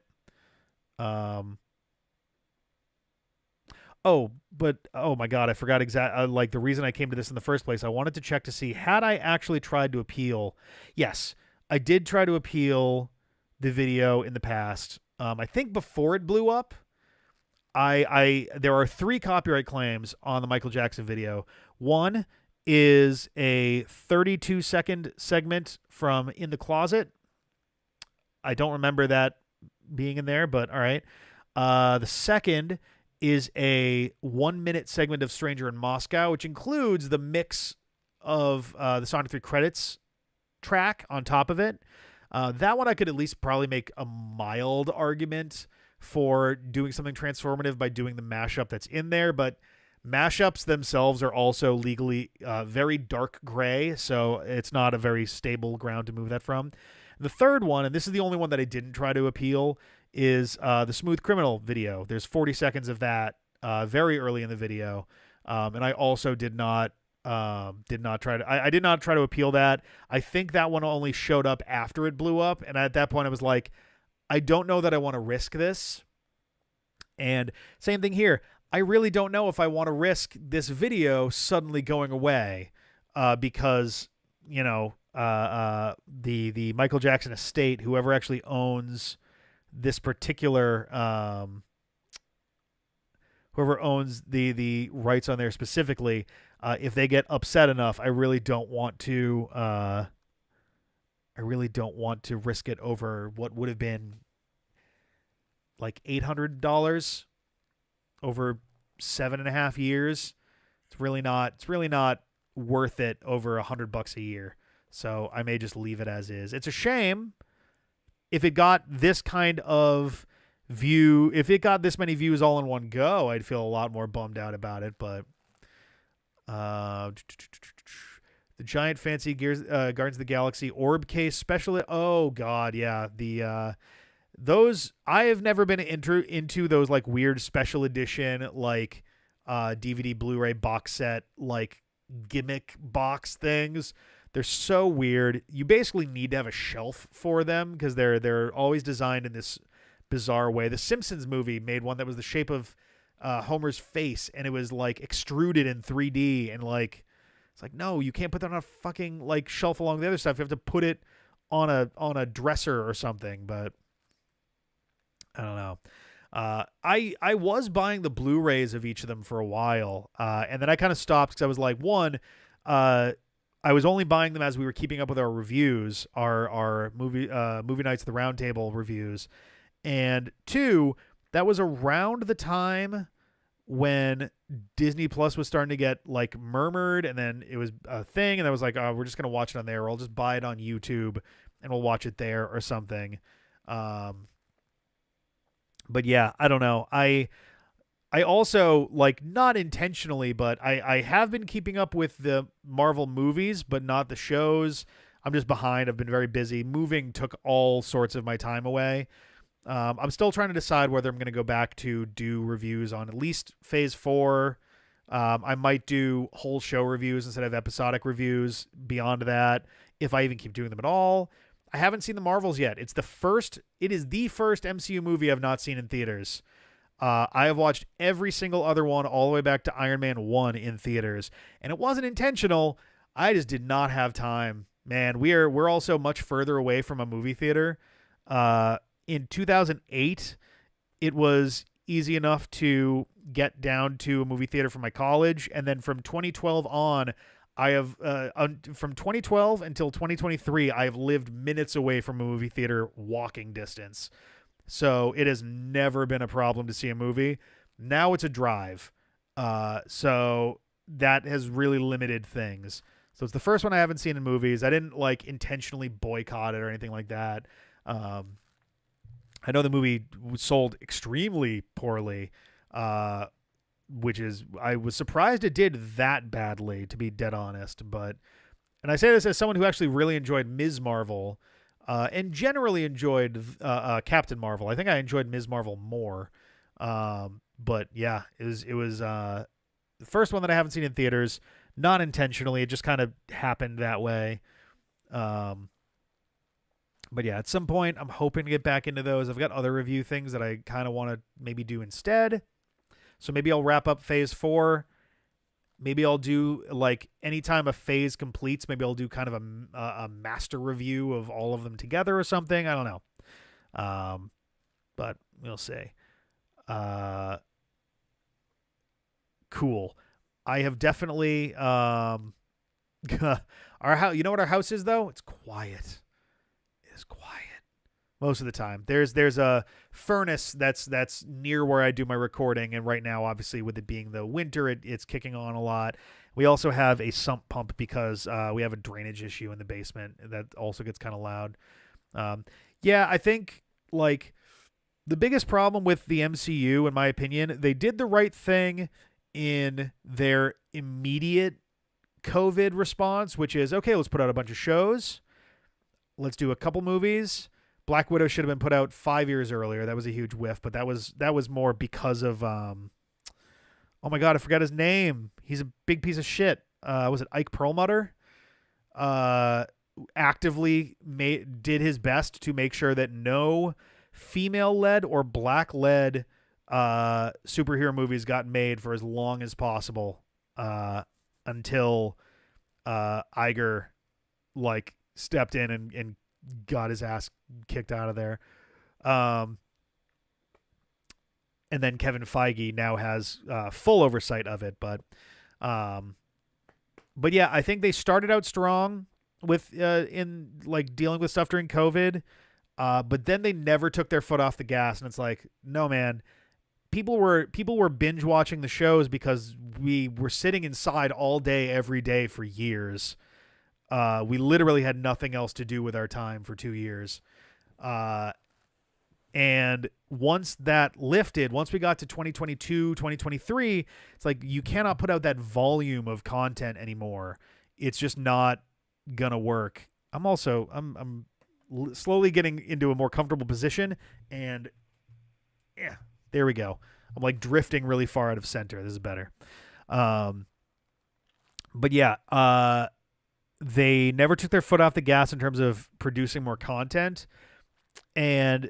Oh my God, I forgot exactly like the reason I came to this in the first place. I wanted to check to see had I actually tried to appeal. Yes, I did try to appeal the video in the past. I think before it blew up, there are 3 copyright claims on the Michael Jackson video. One is a 32-second segment from In the Closet. I don't remember that being in there, but all right. The second is a 1-minute segment of Stranger in Moscow, which includes the mix of the Sonic 3 credits track on top of it. That one I could at least probably make a mild argument for doing something transformative by doing the mashup that's in there, but mashups themselves are also legally very dark gray, so it's not a very stable ground to move that from. The third one, and this is the only one that I didn't try to appeal, is the Smooth Criminal video. There's 40 seconds of that very early in the video, and I also did not try to. I did not try to appeal that. I think that one only showed up after it blew up, and at that point I was like, I don't know that I want to risk this. And same thing here. I really don't know if I want to risk this video suddenly going away because, you know, the Michael Jackson estate, whoever actually owns this particular, whoever owns the rights on there specifically, if they get upset enough, I really don't want to risk it over what would have been like $800 over 7.5 years. It's really not worth it over $100 a year. So I may just leave it as is. It's a shame. if it got this kind of view, if it got this many views all in one go, I'd feel a lot more bummed out about it. But uh, the giant fancy Guardians of the Galaxy orb case special. Oh God, yeah. The those I have never been into those like weird special edition like DVD Blu-ray box set like gimmick box things. They're so weird. You basically need to have a shelf for them because they're always designed in this bizarre way. The Simpsons movie made one that was the shape of Homer's face, and it was like extruded in 3D, and like it's like, no, you can't put that on a fucking like shelf along the other stuff. You have to put it on a dresser or something. But I don't know. I was buying the Blu-rays of each of them for a while, and then I kind of stopped because I was like, one, I was only buying them as we were keeping up with our reviews, our movie nights at the round table reviews, and two, that was around the time when Disney Plus was starting to get like murmured, and then it was a thing, and I was like, oh, we're just gonna watch it on there, or I'll just buy it on YouTube and we'll watch it there or something. But yeah, I don't know. I also, like, not intentionally, but I have been keeping up with the Marvel movies, but not the shows. I'm just behind. I've been very busy. Moving took all sorts of my time away. I'm still trying to decide whether I'm going to go back to do reviews on at least Phase 4. I might do whole show reviews instead of episodic reviews beyond that, if I even keep doing them at all. I haven't seen the Marvels yet. It is the first MCU movie I've not seen in theaters. I have watched every single other one all the way back to Iron Man 1 in theaters, and it wasn't intentional. I just did not have time. Man, we're also much further away from a movie theater. In 2008, it was easy enough to get down to a movie theater from my college, and then from 2012 on, I have from 2012 until 2023, I have lived minutes away from a movie theater walking distance. So it has never been a problem to see a movie. Now it's a drive. So that has really limited things. So it's the first one I haven't seen in movies. I didn't like intentionally boycott it or anything like that. I know the movie sold extremely poorly, which is, I was surprised it did that badly, to be dead honest. But, and I say this as someone who actually really enjoyed Ms. Marvel, and generally enjoyed Captain Marvel. I think I enjoyed Ms. Marvel more. But yeah, it was the first one that I haven't seen in theaters, not intentionally. It just kind of happened that way. But yeah, at some point, I'm hoping to get back into those. I've got other review things that I kind of want to maybe do instead. So maybe I'll wrap up Phase 4. Maybe I'll do, like, anytime a phase completes, maybe I'll do kind of a master review of all of them together or something. I don't know. But we'll see. Cool. I have definitely... our house, you know what our house is, though? It's quiet. Is quiet most of the time. There's a furnace that's near where I do my recording, and right now, obviously, with it being the winter, it's kicking on a lot. We also have a sump pump because we have a drainage issue in the basement that also gets kind of loud. Yeah, I think like the biggest problem with the MCU, in my opinion, they did the right thing in their immediate COVID response, which is, okay, let's put out a bunch of shows. Let's do a couple movies. Black Widow should have been put out 5 years earlier. That was a huge whiff, but that was more because of oh my God, I forgot his name. He's a big piece of shit. Was it Ike Perlmutter? Actively did his best to make sure that no female-led or black-led superhero movies got made for as long as possible until Iger like stepped in and got his ass kicked out of there. And then Kevin Feige now has full oversight of it. But yeah, I think they started out strong with in like dealing with stuff during COVID. But then they never took their foot off the gas, and it's like, no, man. People were binge watching the shows because we were sitting inside all day, every day for years. We literally had nothing else to do with our time for 2 years. And once that lifted, once we got to 2022, 2023, it's like you cannot put out that volume of content anymore. It's just not gonna work. I'm slowly getting into a more comfortable position, and yeah, there we go. I'm like drifting really far out of center. This is better. Um, but yeah, they never took their foot off the gas in terms of producing more content. And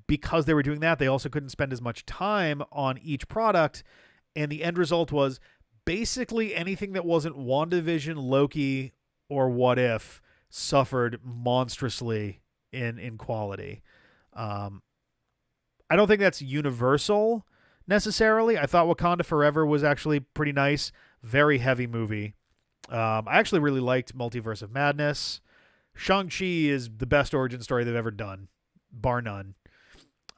because they were doing that, they also couldn't spend as much time on each product. And the end result was basically anything that wasn't WandaVision, Loki, or What If suffered monstrously in quality. I don't think that's universal necessarily. I thought Wakanda Forever was actually pretty nice. Very heavy movie. I actually really liked Multiverse of Madness. Shang-Chi is the best origin story they've ever done, bar none.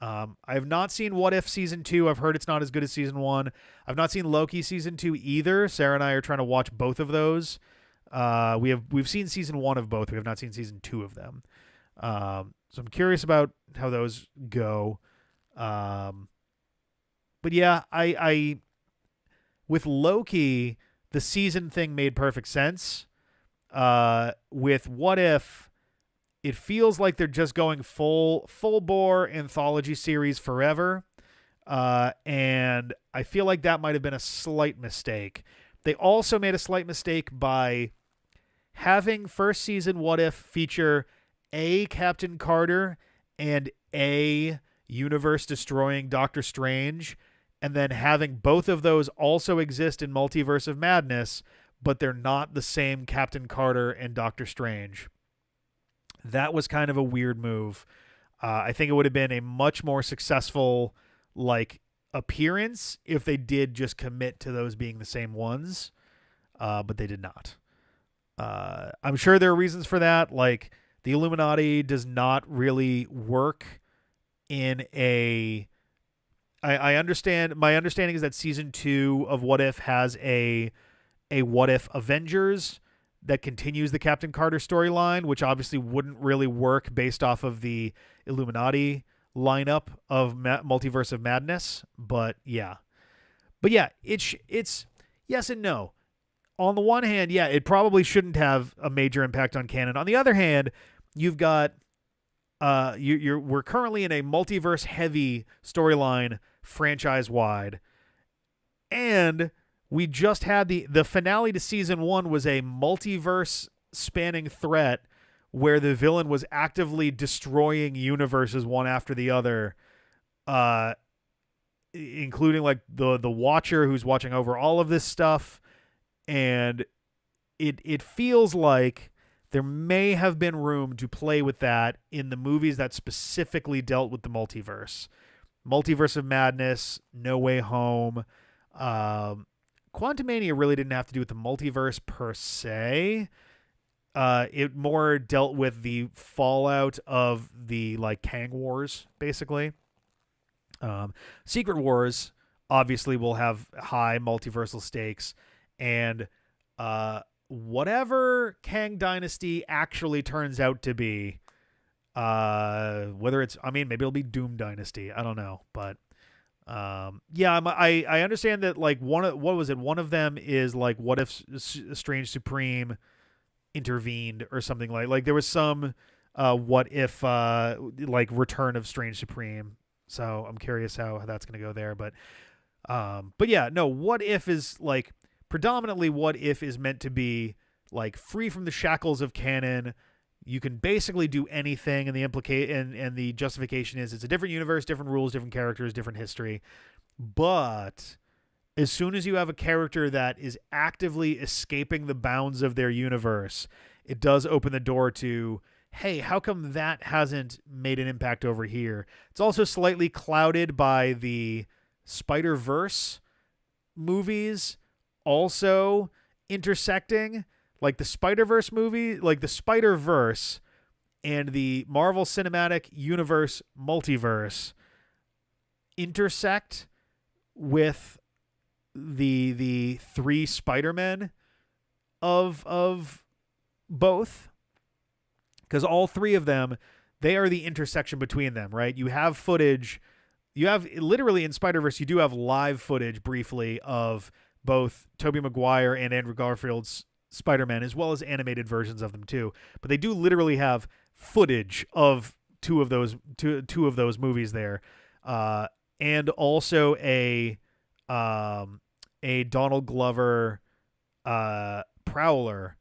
I have not seen What If Season 2. I've heard it's not as good as Season 1. I've not seen Loki Season 2 either. Sarah and I are trying to watch both of those. We've seen Season 1 of both. We have not seen Season 2 of them. So I'm curious about how those go. But yeah, I with Loki, the season thing made perfect sense. With What If, it feels like they're just going full bore anthology series forever. And I feel like that might have been a slight mistake. They also made a slight mistake by having first season What If feature a Captain Carter and a universe destroying Doctor Strange, and then having both of those also exist in Multiverse of Madness, but they're not the same Captain Carter and Doctor Strange. That was kind of a weird move. I think it would have been a much more successful appearance if they did just commit to those being the same ones, but they did not. I'm sure there are reasons for that. Like, the Illuminati does not really work in a... I understand. My understanding is that season 2 of What If has a What If Avengers that continues the Captain Carter storyline, which obviously wouldn't really work based off of the Illuminati lineup of Multiverse of Madness. But yeah, it's yes and no. On the one hand, yeah, it probably shouldn't have a major impact on canon. On the other hand, you've got we're currently in a multiverse heavy storyline franchise wide, and we just had the finale to season 1 was a multiverse spanning threat where the villain was actively destroying universes one after the other, including like the Watcher, who's watching over all of this stuff. And it feels like there may have been room to play with that in the movies that specifically dealt with the multiverse. Multiverse of Madness, No Way Home. Quantumania really didn't have to do with the multiverse per se. It more dealt with the fallout of the Kang Wars, basically. Secret Wars obviously will have high multiversal stakes, and whatever Kang Dynasty actually turns out to be, whether it's, maybe it'll be Doom Dynasty, I don't know, but yeah, I understand that one of them is what if Strange Supreme intervened or something, like there was some what if Return of Strange Supreme, so I'm curious how that's gonna go there, but yeah, no, What If is predominantly What If is meant to be free from the shackles of canon. You can basically do anything, and the justification is it's a different universe, different rules, different characters, different history. But as soon as you have a character that is actively escaping the bounds of their universe, it does open the door to, hey, how come that hasn't made an impact over here? It's also slightly clouded by the Spider-Verse movies also intersecting. The Spider-Verse movie, the Spider-Verse and the Marvel Cinematic Universe multiverse intersect with the 3 Spider-Men of both, because all 3 of them, they are the intersection between them, right? You have footage. You have literally in Spider-Verse, you do have live footage briefly of both Tobey Maguire and Andrew Garfield's Spider-Man, as well as animated versions of them too. But they do literally have footage of two of those movies there, and also a Donald Glover Prowler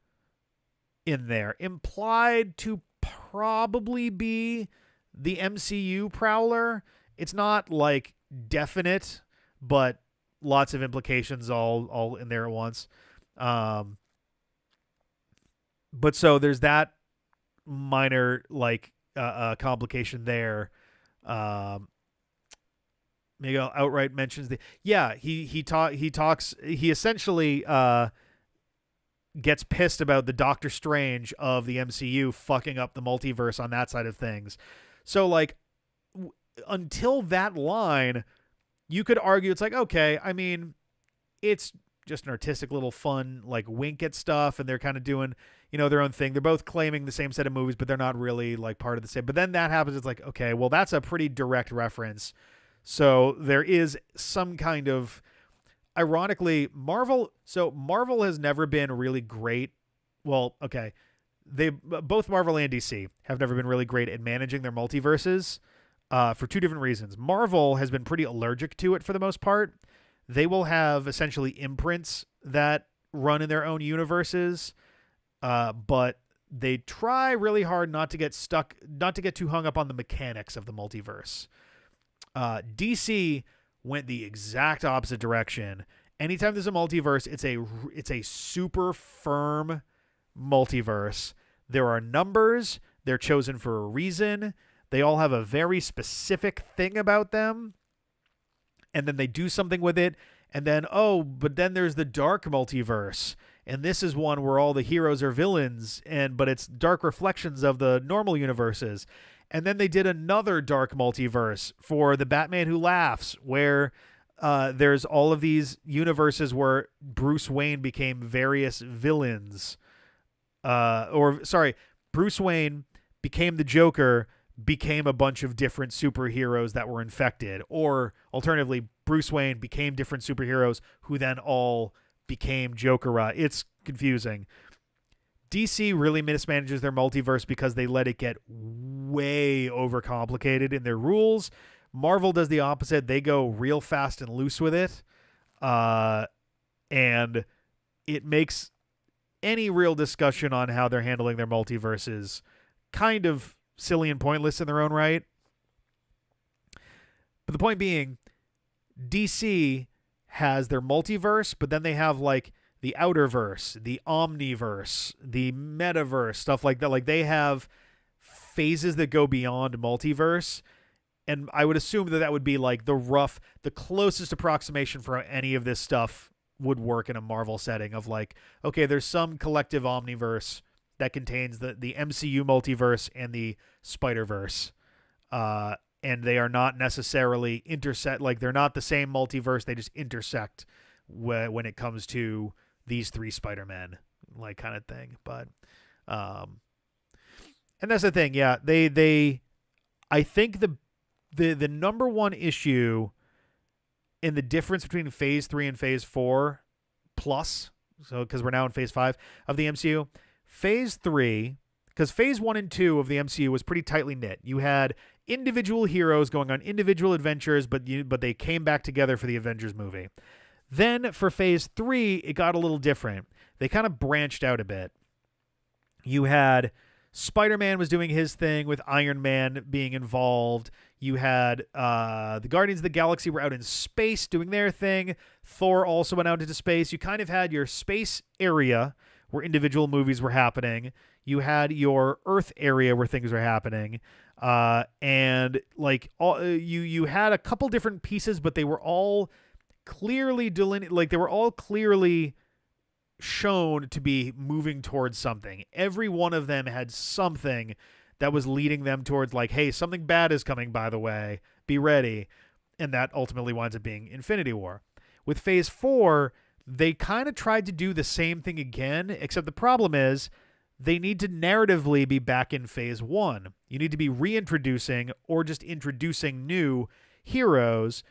in there, implied to probably be the MCU Prowler. It's not like definite, but lots of implications all in there at once. But so there's that minor like complication there. Miguel outright mentions he essentially gets pissed about the Doctor Strange of the MCU fucking up the multiverse on that side of things. So like until that line, you could argue it's like, okay, I mean, it's just an artistic little fun like wink at stuff, and they're kind of doing, you know, their own thing. They're both claiming the same set of movies, but they're not really like part of the same. But then that happens, it's like, okay, well, that's a pretty direct reference. So there is some kind of, ironically, Marvel has never been really great. Well, okay, both Marvel and DC have never been really great at managing their multiverses for two different reasons. Marvel has been pretty allergic to it for the most part. They will have essentially imprints that run in their own universes, but they try really hard not to get too hung up on the mechanics of the multiverse. DC went the exact opposite direction. Anytime there's a multiverse, it's a super firm multiverse. There are numbers. They're chosen for a reason. They all have a very specific thing about them. And then they do something with it. And then, but then there's the dark multiverse. And this is one where all the heroes are villains, but it's dark reflections of the normal universes. And then they did another dark multiverse for the Batman Who Laughs, where there's all of these universes where Bruce Wayne became various villains. Bruce Wayne became the Joker, became a bunch of different superheroes that were infected. Or alternatively, Bruce Wayne became different superheroes who then all became Joker. It's confusing. DC really mismanages their multiverse because they let it get way overcomplicated in their rules. Marvel does the opposite. They go real fast and loose with it. And it makes any real discussion on how they're handling their multiverses kind of silly and pointless in their own right. But the point being, DC has their multiverse, but then they have like the outerverse, the omniverse, the metaverse, stuff like that. Like they have phases that go beyond multiverse. And I would assume that would be like the closest approximation for how any of this stuff would work in a Marvel setting of like, okay, there's some collective omniverse that contains the MCU multiverse and the Spider-Verse. And they are not necessarily like they're not the same multiverse. They just intersect when it comes to these three Spider-Men, like kind of thing. But, and that's the thing. Yeah. I think the number one issue in the difference between phase 3 and phase 4 plus, so, cause we're now in phase 5 of the MCU, phase 3, because phase 1 and 2 of the MCU was pretty tightly knit. You had individual heroes going on individual adventures, but they came back together for the Avengers movie. Then for phase 3, it got a little different. They kind of branched out a bit. You had Spider-Man was doing his thing with Iron Man being involved. You had the Guardians of the Galaxy were out in space doing their thing. Thor also went out into space. You kind of had your space area where individual movies were happening. You had your Earth area where things were happening. And like you had a couple different pieces, but they were all clearly delineated. Like they were all clearly shown to be moving towards something. Every one of them had something that was leading them towards like, hey, something bad is coming, by the way, be ready. And that ultimately winds up being Infinity War. With phase 4, they kind of tried to do the same thing again, except the problem is they need to narratively be back in phase 1. You need to be reintroducing or just introducing new heroes,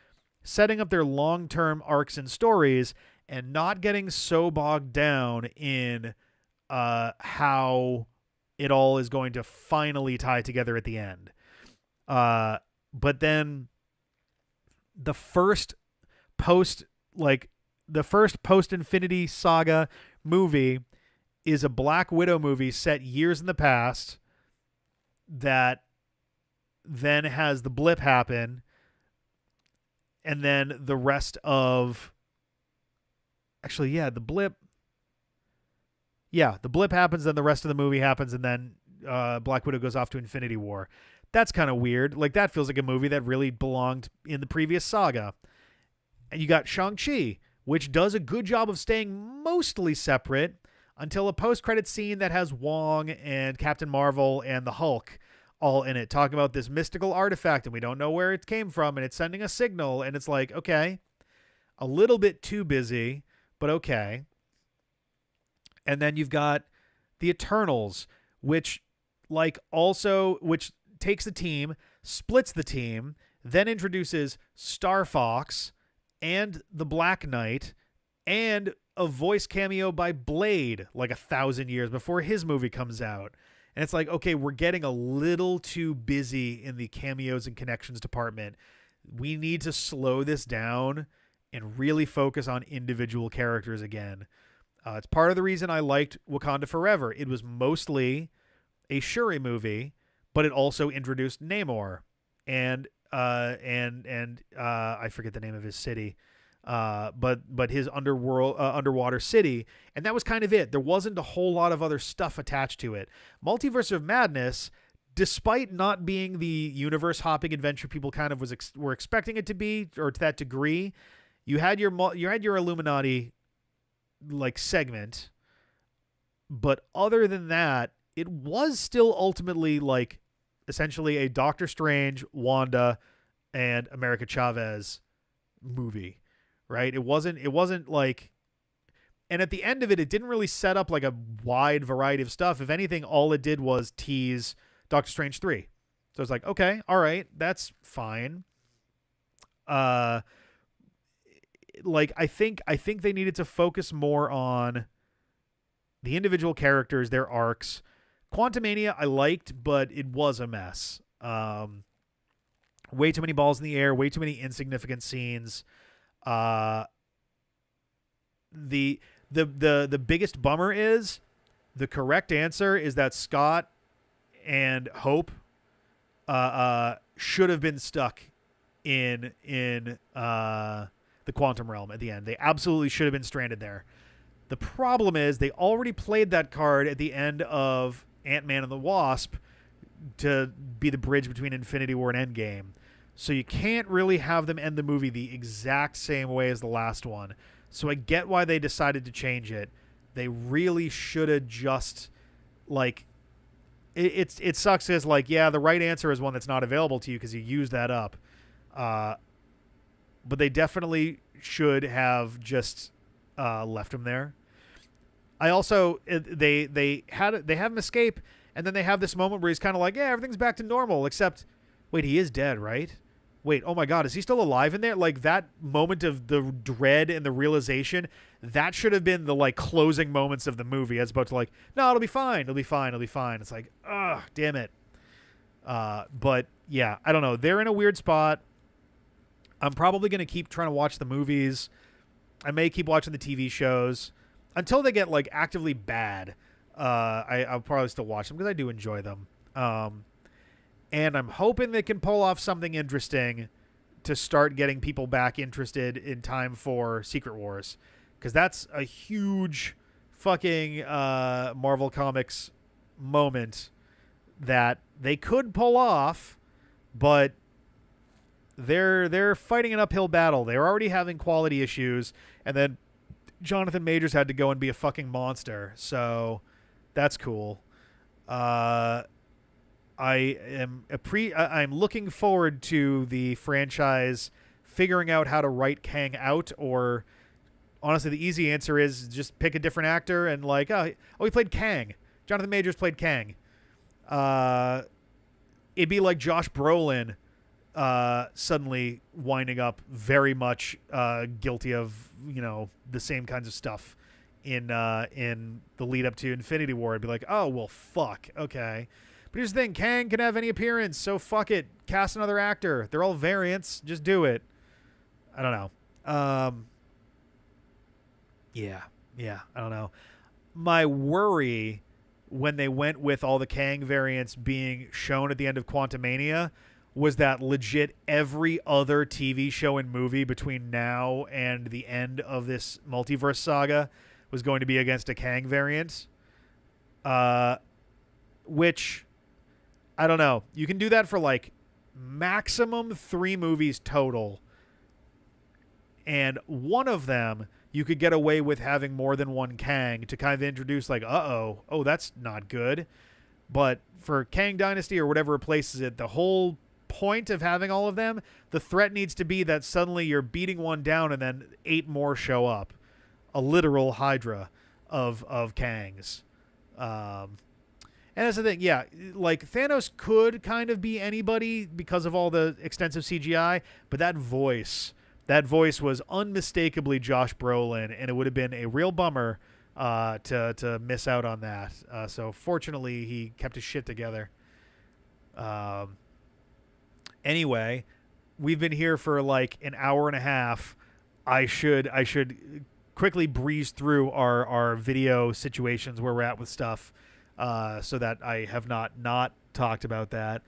setting up their long-term arcs and stories, and not getting so bogged down in how it all is going to finally tie together at the end. But then the first post Infinity Saga movie is a Black Widow movie set years in the past that then has the blip happen, and then the rest of the blip happens, then the rest of the movie happens, and then Black Widow goes off to Infinity War. That's kind of weird. Like, that feels like a movie that really belonged in the previous saga. And you got Shang-Chi, which does a good job of staying mostly separate until a post-credit scene that has Wong and Captain Marvel and the Hulk all in it, talking about this mystical artifact, and we don't know where it came from, and it's sending a signal, and it's like, okay, a little bit too busy, but okay. And then you've got the Eternals, which takes the team, splits the team, then introduces Star Fox and the Black Knight and a voice cameo by Blade like 1,000 years before his movie comes out. And it's like, okay, we're getting a little too busy in the cameos and connections department. We need to slow this down and really focus on individual characters again. It's part of the reason I liked Wakanda Forever. It was mostly a Shuri movie, but it also introduced Namor and I forget the name of his city, but his underwater city, and that was kind of it. There wasn't a whole lot of other stuff attached to it. Multiverse of Madness, despite not being the universe hopping adventure people kind of were expecting it to be, or to that degree, you had your Illuminati like segment, but other than that, it was still ultimately like essentially a Doctor Strange, Wanda, and America Chavez movie, right? It wasn't like, and at the end of it, it didn't really set up like a wide variety of stuff. If anything, all it did was tease Doctor Strange 3. So it's like, okay, all right, that's fine. Like I think they needed to focus more on the individual characters, their arcs. Quantumania I liked, but it was a mess. Way too many balls in the air, way too many insignificant scenes. The biggest bummer is the correct answer is that Scott and Hope should have been stuck in the quantum realm at the end. They absolutely should have been stranded there. The problem is they already played that card at the end of Ant-Man and the Wasp to be the bridge between Infinity War and Endgame. So you can't really have them end the movie the exact same way as the last one. So I get why they decided to change it. They really should have just, like, it sucks as, like, yeah, the right answer is one that's not available to you because you used that up. But they definitely should have just left him there. I also they have him escape, and then they have this moment where he's kind of like, yeah, everything's back to normal, except wait, he is dead, right? Wait, oh my God, is he still alive in there? Like, that moment of the dread and the realization, that should have been the like closing moments of the movie, as opposed to like, no, it'll be fine. It's like, ugh, damn it. But yeah, I don't know. They're in a weird spot. I'm probably gonna keep trying to watch the movies. I may keep watching the TV shows until they get like actively bad. I'll probably still watch them because I do enjoy them. And I'm hoping they can pull off something interesting to start getting people back interested in time for Secret Wars, because that's a huge fucking Marvel Comics moment that they could pull off, but they're fighting an uphill battle. They're already having quality issues, and then Jonathan Majors had to go and be a fucking monster, so that's cool. I'm looking forward to the franchise figuring out how to write Kang out, or honestly, the easy answer is just pick a different actor and like, oh, he played Kang. Jonathan Majors played Kang. It'd be like Josh Brolin suddenly winding up very much guilty of, the same kinds of stuff in the lead up to Infinity War. It'd be like, oh, well, fuck. Okay. But here's the thing. Kang can have any appearance, so fuck it. Cast another actor. They're all variants. Just do it. I don't know. Yeah, I don't know. My worry when they went with all the Kang variants being shown at the end of Quantumania was that legit every other TV show and movie between now and the end of this multiverse saga was going to be against a Kang variant. Which, I don't know. You can do that for like maximum 3 movies total. And one of them, you could get away with having more than one Kang to kind of introduce like, oh, that's not good. But for Kang Dynasty or whatever replaces it, the whole point of having all of them, the threat needs to be that suddenly you're beating one down and then 8 more show up. A literal hydra of Kangs. And that's the thing, yeah, like Thanos could kind of be anybody because of all the extensive CGI, but that voice was unmistakably Josh Brolin, and it would have been a real bummer to miss out on that. So fortunately, he kept his shit together. Anyway, we've been here for like an hour and a half. I should quickly breeze through our video situations where we're at with stuff, so that I have not talked about that.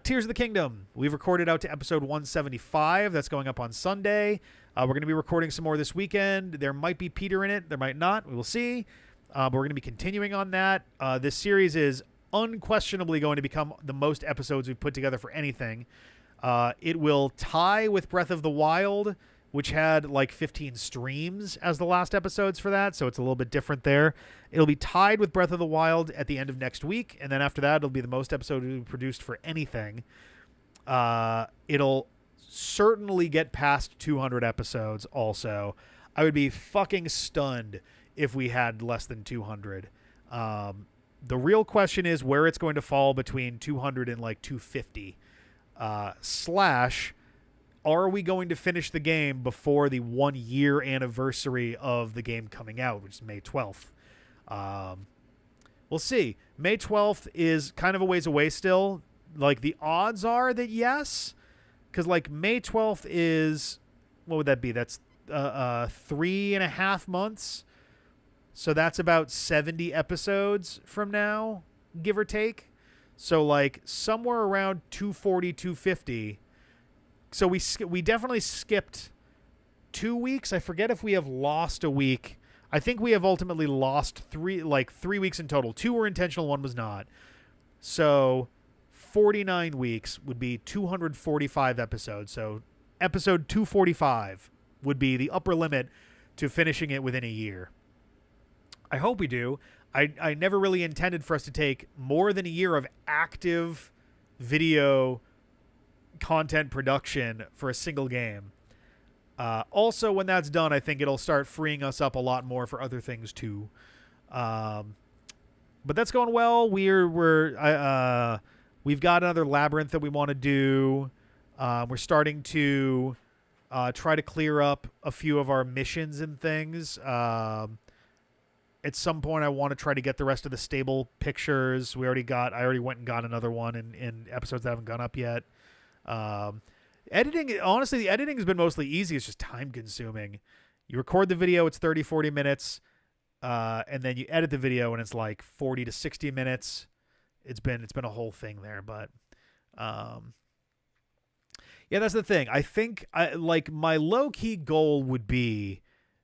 Tears of the Kingdom. We've recorded out to episode 175. That's going up on Sunday. We're going to be recording some more this weekend. There might be Peter in it. There might not. We will see. But we're going to be continuing on that. This series is unquestionably going to become the most episodes we've put together for anything. It will tie with Breath of the Wild, which had like 15 streams as the last episodes for that, so it's a little bit different there. It'll be tied with Breath of the Wild at the end of next week, and then after that, it'll be the most episode we've produced for anything. It'll certainly get past 200 episodes also. I would be fucking stunned if we had less than 200. The real question is where it's going to fall between 200 and like 250. Are we going to finish the game before the 1-year anniversary of the game coming out, which is May 12th? We'll see. May 12th is kind of a ways away still. Like, the odds are that yes, because like May 12th is, what would that be? That's 3.5 months. So that's about 70 episodes from now, give or take. So like somewhere around 240, 250. So we definitely skipped 2 weeks. I forget if we have lost a week. I think we have ultimately lost 3 weeks in total. 2 were intentional, 1 was not. So 49 weeks would be 245 episodes. So episode 245 would be the upper limit to finishing it within a year. I hope we do. I never really intended for us to take more than a year of active video content production for a single game. Also, when that's done, I think it'll start freeing us up a lot more for other things too. But that's going well. We've got another labyrinth that we want to do. We're starting to try to clear up a few of our missions and things. At some point, I want to try to get the rest of the stable pictures. I already went and got another one in episodes that haven't gone up yet. Editing, honestly, the editing has been mostly easy. It's just time consuming. You record the video, it's 30, 40 minutes. And then you edit the video and it's like 40 to 60 minutes. It's been a whole thing there, but, yeah, that's the thing. I think my low key goal would be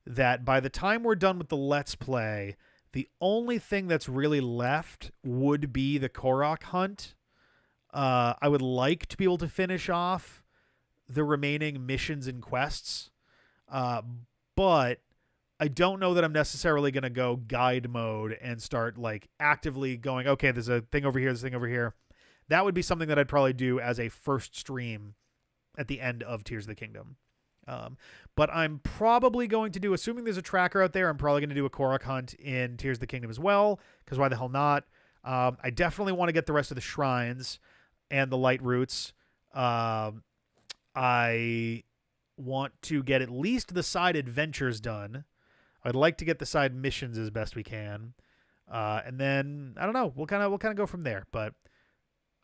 that by the time we're done with the Let's Play, the only thing that's really left would be the Korok hunt. I would like to be able to finish off the remaining missions and quests, but I don't know that I'm necessarily going to go guide mode and start like actively going, okay, there's a thing over here, there's a thing over here. That would be something that I'd probably do as a first stream at the end of Tears of the Kingdom. But I'm probably going to do, assuming there's a tracker out there, I'm probably going to do a Korok hunt in Tears of the Kingdom as well, because why the hell not? I definitely want to get the rest of the shrines and the light roots. I want to get at least the side adventures done. I'd like to get the side missions as best we can. And then I don't know. We'll kind of go from there. But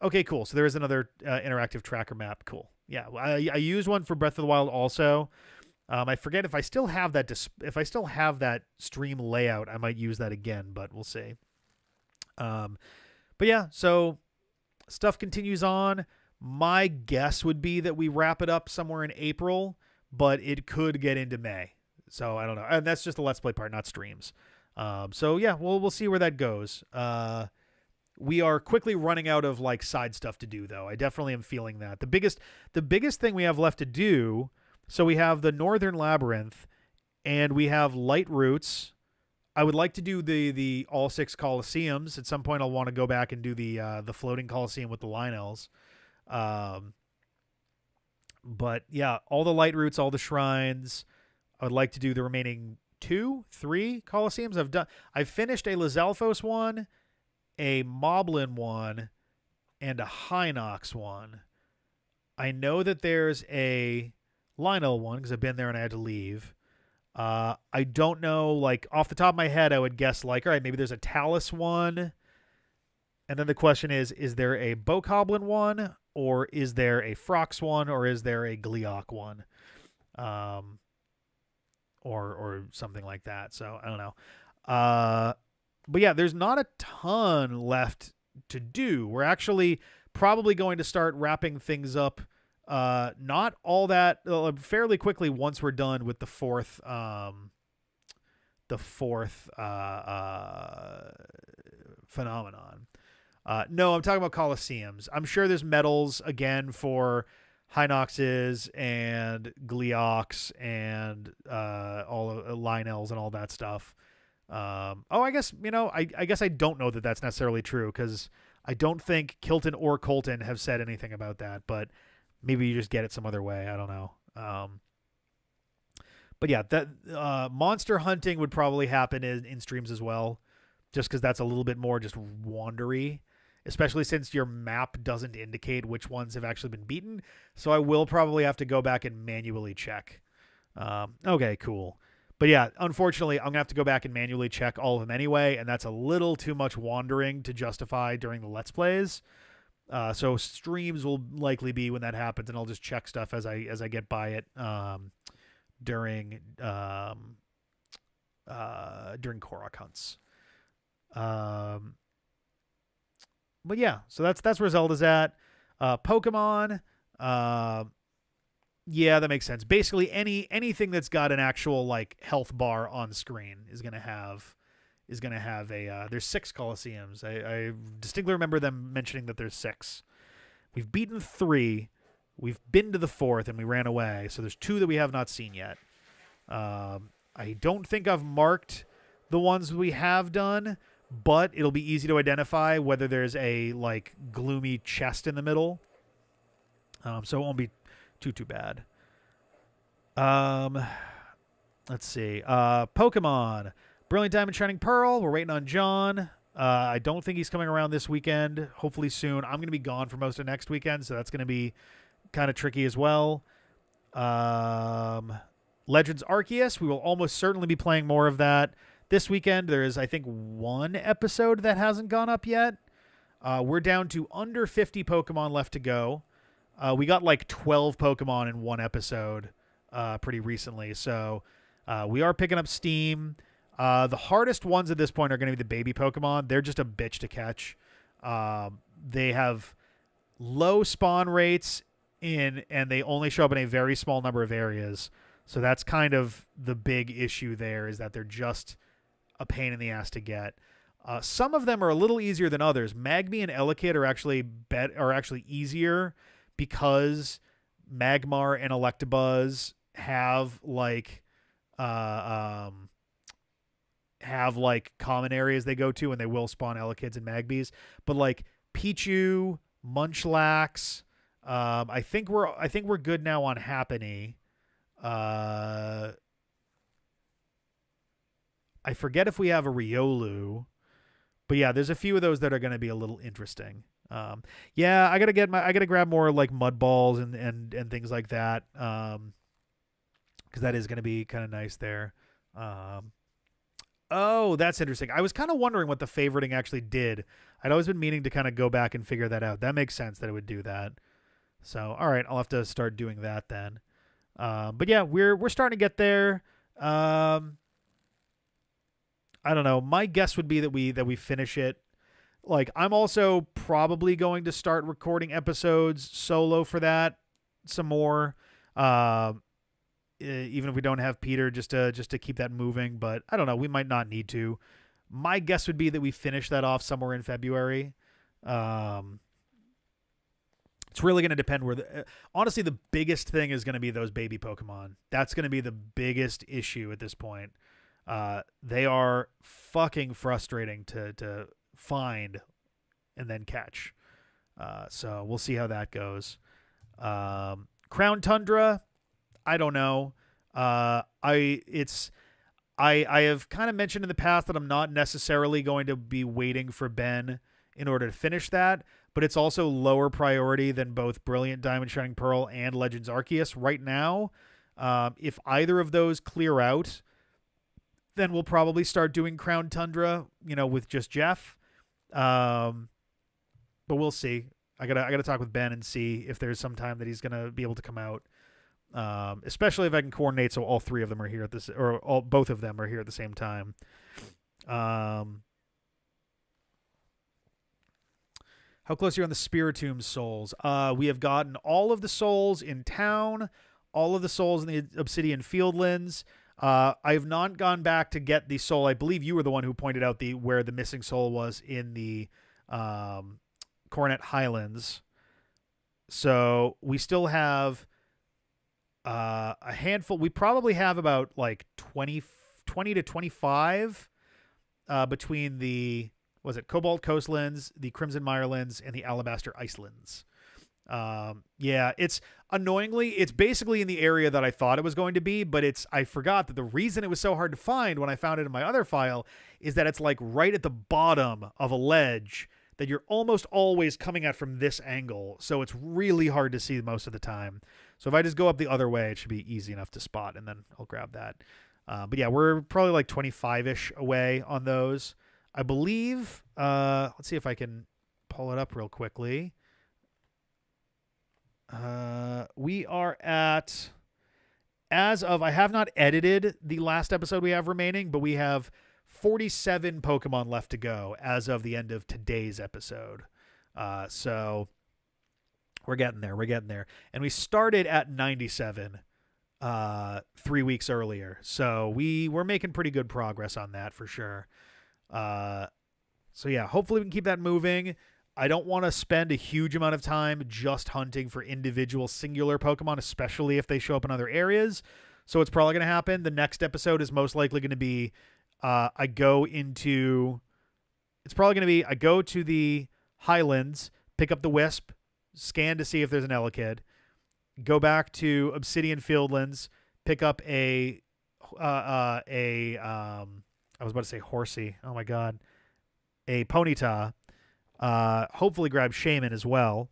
okay, cool. So there is another interactive tracker map. Cool. Yeah, I used one for Breath of the Wild also. I forget if I still have that. If I still have that stream layout, I might use that again. But we'll see. But yeah, so stuff continues on. My guess would be that we wrap it up somewhere in April, but it could get into May. So I don't know. And that's just the Let's Play part, not streams. So yeah, we'll see where that goes. We are quickly running out of like side stuff to do, though. I definitely am feeling that. The biggest thing we have left to do. So we have the Northern Labyrinth, and we have Light Roots. I would like to do the all 6 Colosseums. At some point, I'll want to go back and do the floating Colosseum with the Lionels. But yeah, all the Light Roots, all the shrines. I would like to do the remaining 2, 3 Colosseums. I've finished a Lizalfos one, a Moblin one, and a Hinox one. I know that there's a Lionel one because I've been there and I had to leave. I don't know, like off the top of my head, I would guess like, all right, maybe there's a Talus one. And then the question is there a Bokoblin one, or is there a Frox one, or is there a Gleeok one? Or something like that. So I don't know. But yeah, there's not a ton left to do. We're actually probably going to start wrapping things up not all that fairly quickly once we're done with the fourth phenomenon. No, I'm talking about Colosseums. I'm sure there's medals again for Hinoxes and Gleeoks and all of Lionels and all that stuff. I guess, I guess I don't know that that's necessarily true because I don't think Kilton or Colton have said anything about that, but maybe you just get it some other way. I don't know. But yeah, that monster hunting would probably happen in streams as well, just because that's a little bit more just wandery, especially since your map doesn't indicate which ones have actually been beaten. So I will probably have to go back and manually check. Okay, cool. But yeah, unfortunately, I'm going to have to go back and manually check all of them anyway, and that's a little too much wandering to justify during the Let's Plays. So streams will likely be when that happens, and I'll just check stuff as I get by it during Korok hunts. But yeah, so that's where Zelda's at. Pokemon, yeah, that makes sense. Basically, anything that's got an actual like health bar on screen is gonna have a. There's 6 Colosseums. I distinctly remember them mentioning that there's 6. We've beaten 3. We've been to the 4th, and we ran away. So there's 2 that we have not seen yet. I don't think I've marked the ones we have done, but it'll be easy to identify whether there's a like gloomy chest in the middle. So it won't be too bad. Let's see. Pokemon. Brilliant Diamond Shining Pearl. We're waiting on John. I don't think he's coming around this weekend. Hopefully soon. I'm going to be gone for most of next weekend, so that's going to be kind of tricky as well. Legends Arceus. We will almost certainly be playing more of that this weekend. There is, I think, 1 episode that hasn't gone up yet. We're down to under 50 Pokemon left to go. We got like 12 Pokemon in 1 episode pretty recently, so we are picking up steam. The hardest ones at this point are going to be the baby Pokemon. They're just a bitch to catch. They have low spawn rates and they only show up in a very small number of areas. So that's kind of the big issue there, is that they're just a pain in the ass to get. Some of them are a little easier than others. Magby and Elekid are actually easier because Magmar and Electabuzz have like common areas they go to, and they will spawn Elekids and Magbys. But like Pichu, Munchlax, I think we're good now on Happiny. Uh, I forget if we have a Riolu, but yeah, there's a few of those that are going to be a little interesting. Yeah, I gotta grab more like mud balls and things like that. Because that is going to be kind of nice there. Um, oh, that's interesting. I was kind of wondering what the favoriting actually did. I'd always been meaning to kind of go back and figure that out. That makes sense that it would do that. So, all right, I'll have to start doing that then. But yeah, we're starting to get there. Um, I don't know. My guess would be that we finish it. Like, I'm also probably going to start recording episodes solo for that some more. Um, even if we don't have Peter, just to keep that moving. But I don't know. We might not need to. My guess would be that we finish that off somewhere in February. Um, it's really going to depend where honestly, the biggest thing is going to be those baby Pokemon. That's going to be the biggest issue at this point. They are fucking frustrating to find and then catch. So we'll see how that goes. Crown Tundra, I don't know. I have kind of mentioned in the past that I'm not necessarily going to be waiting for Ben in order to finish that, but it's also lower priority than both Brilliant Diamond Shining Pearl and Legends Arceus right now. If either of those clear out, then we'll probably start doing Crown Tundra, with just Jeff. But we'll see. I gotta talk with Ben and see if there's some time that he's gonna be able to come out. Especially if I can coordinate so all three of them are here at this, or both of them are here at the same time. How close are you on the Spiritomb souls? We have gotten all of the souls in town, all of the souls in the Obsidian Fieldlands. I have not gone back to get the soul. I believe you were the one who pointed out where the missing soul was in the Coronet Highlands. So we still have a handful. We probably have about like 20 to 25 between the Cobalt Coastlands, the Crimson Mirelands, and the Alabaster Icelands. Yeah, it's basically in the area that I thought it was going to be, but I forgot that the reason it was so hard to find when I found it in my other file is that it's like right at the bottom of a ledge that you're almost always coming at from this angle. So it's really hard to see most of the time. So if I just go up the other way, it should be easy enough to spot, and then I'll grab that. But yeah, we're probably like 25-ish away on those. I believe, let's see if I can pull it up real quickly. We are at, I have not edited the last episode we have remaining, but we have 47 Pokemon left to go as of the end of today's episode. So we're getting there. And we started at 97 3 weeks earlier. So we're making pretty good progress on that for sure. So yeah, hopefully we can keep that moving. I don't want to spend a huge amount of time just hunting for individual singular Pokemon, especially if they show up in other areas. So what's probably going to happen, the next episode is most likely going to be I go to the Highlands, pick up the Wisp, scan to see if there's an Elekid, go back to Obsidian Fieldlands, pick up I was about to say Horsey. Oh my God. A Ponyta. Hopefully grab Shaman as well.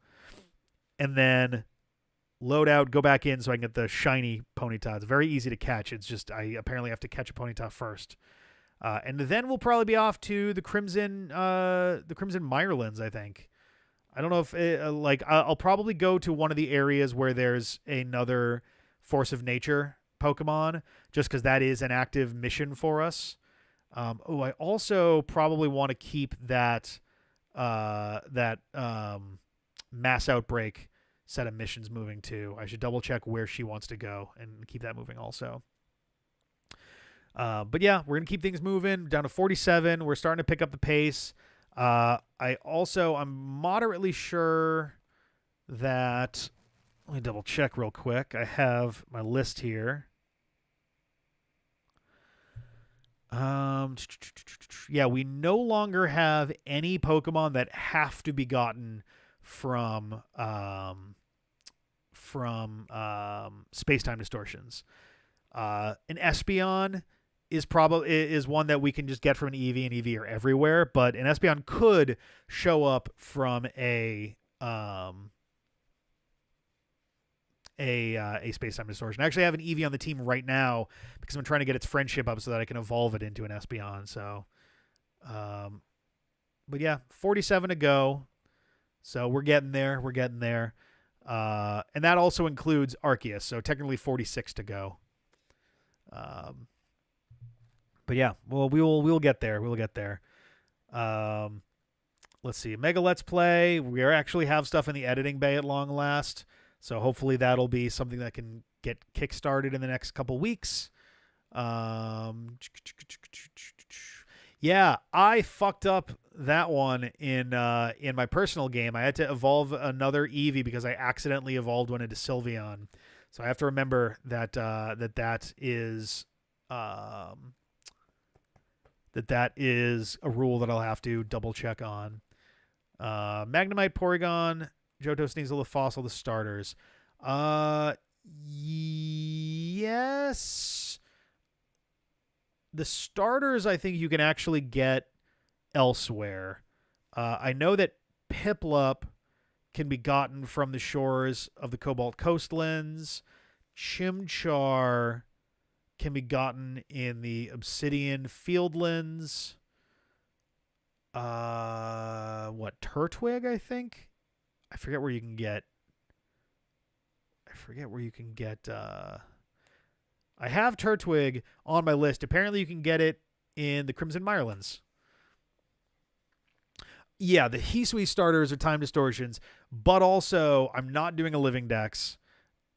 And then load out, go back in so I can get the shiny Ponyta. It's very easy to catch. It's just I apparently have to catch a Ponyta first. And then we'll probably be off to the Crimson Mirelands, I think. I don't know if I'll probably go to one of the areas where there's another Force of Nature Pokemon, just because that is an active mission for us. I also probably want to keep that Mass Outbreak set of missions moving too. I should double check where she wants to go and keep that moving also. But yeah, we're going to keep things moving down to 47. We're starting to pick up the pace. I'm moderately sure that, let me double check real quick. I have my list here. Yeah, we no longer have any Pokemon that have to be gotten from from space-time distortions. An Espeon is one that we can just get from an EV, and EV are everywhere, but an Espeon could show up from a space-time distortion. I actually have an EV on the team right now because I'm trying to get its friendship up so that I can evolve it into an Espeon. So, but yeah, 47 to go. So we're getting there. We're getting there. And that also includes Arceus. So technically 46 to go. But yeah, well, we'll get there. We'll get there. Let's see. Mega Let's Play. We actually have stuff in the editing bay at long last. So hopefully that'll be something that can get kickstarted in the next couple weeks. Yeah, I fucked up that one in my personal game. I had to evolve another Eevee because I accidentally evolved one into Sylveon. So I have to remember that that is a rule that I'll have to double check on. Magnemite, Porygon, Johto, Sneasel, Fossil, the starters. Yes. The starters, I think you can actually get elsewhere. I know that Piplup can be gotten from the shores of the Cobalt Coastlands. Chimchar can be gotten in the Obsidian Fieldlands. Turtwig, I think? I forget where you can get... I have Turtwig on my list. Apparently you can get it in the Crimson Mirelands. Yeah, the Hisui starters are time distortions, but also I'm not doing a living dex,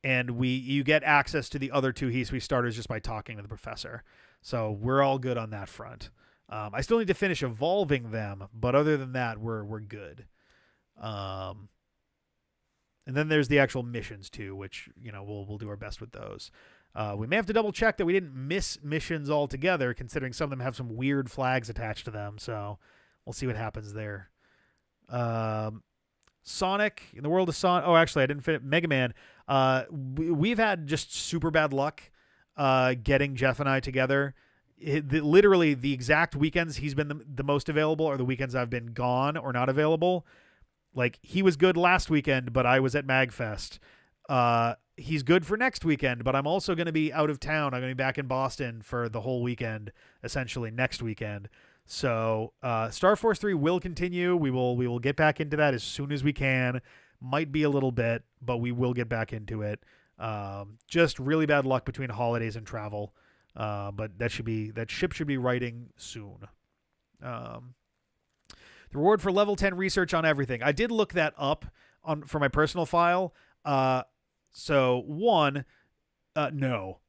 and you get access to the other two Hisui starters just by talking to the professor. So we're all good on that front. I still need to finish evolving them, but other than that, we're good. And then there's the actual missions too, which we'll do our best with those. We may have to double check that we didn't miss missions altogether, considering some of them have some weird flags attached to them. So we'll see what happens there. Sonic, in the world of Sonic. Oh, actually, I didn't fit Mega Man. We've had just super bad luck getting Jeff and I together. Literally, the exact weekends he's been the most available are the weekends I've been gone or not available. Like, he was good last weekend, but I was at MagFest. He's good for next weekend, but I'm also going to be out of town. I'm going to be back in Boston for the whole weekend, essentially next weekend. So Star Force 3 will continue. We will get back into that as soon as we can. Might be a little bit, but we will get back into it. Just really bad luck between holidays and travel. But that ship should be righting soon. The reward for level 10 research on everything. I did look that up for my personal file. So one, no,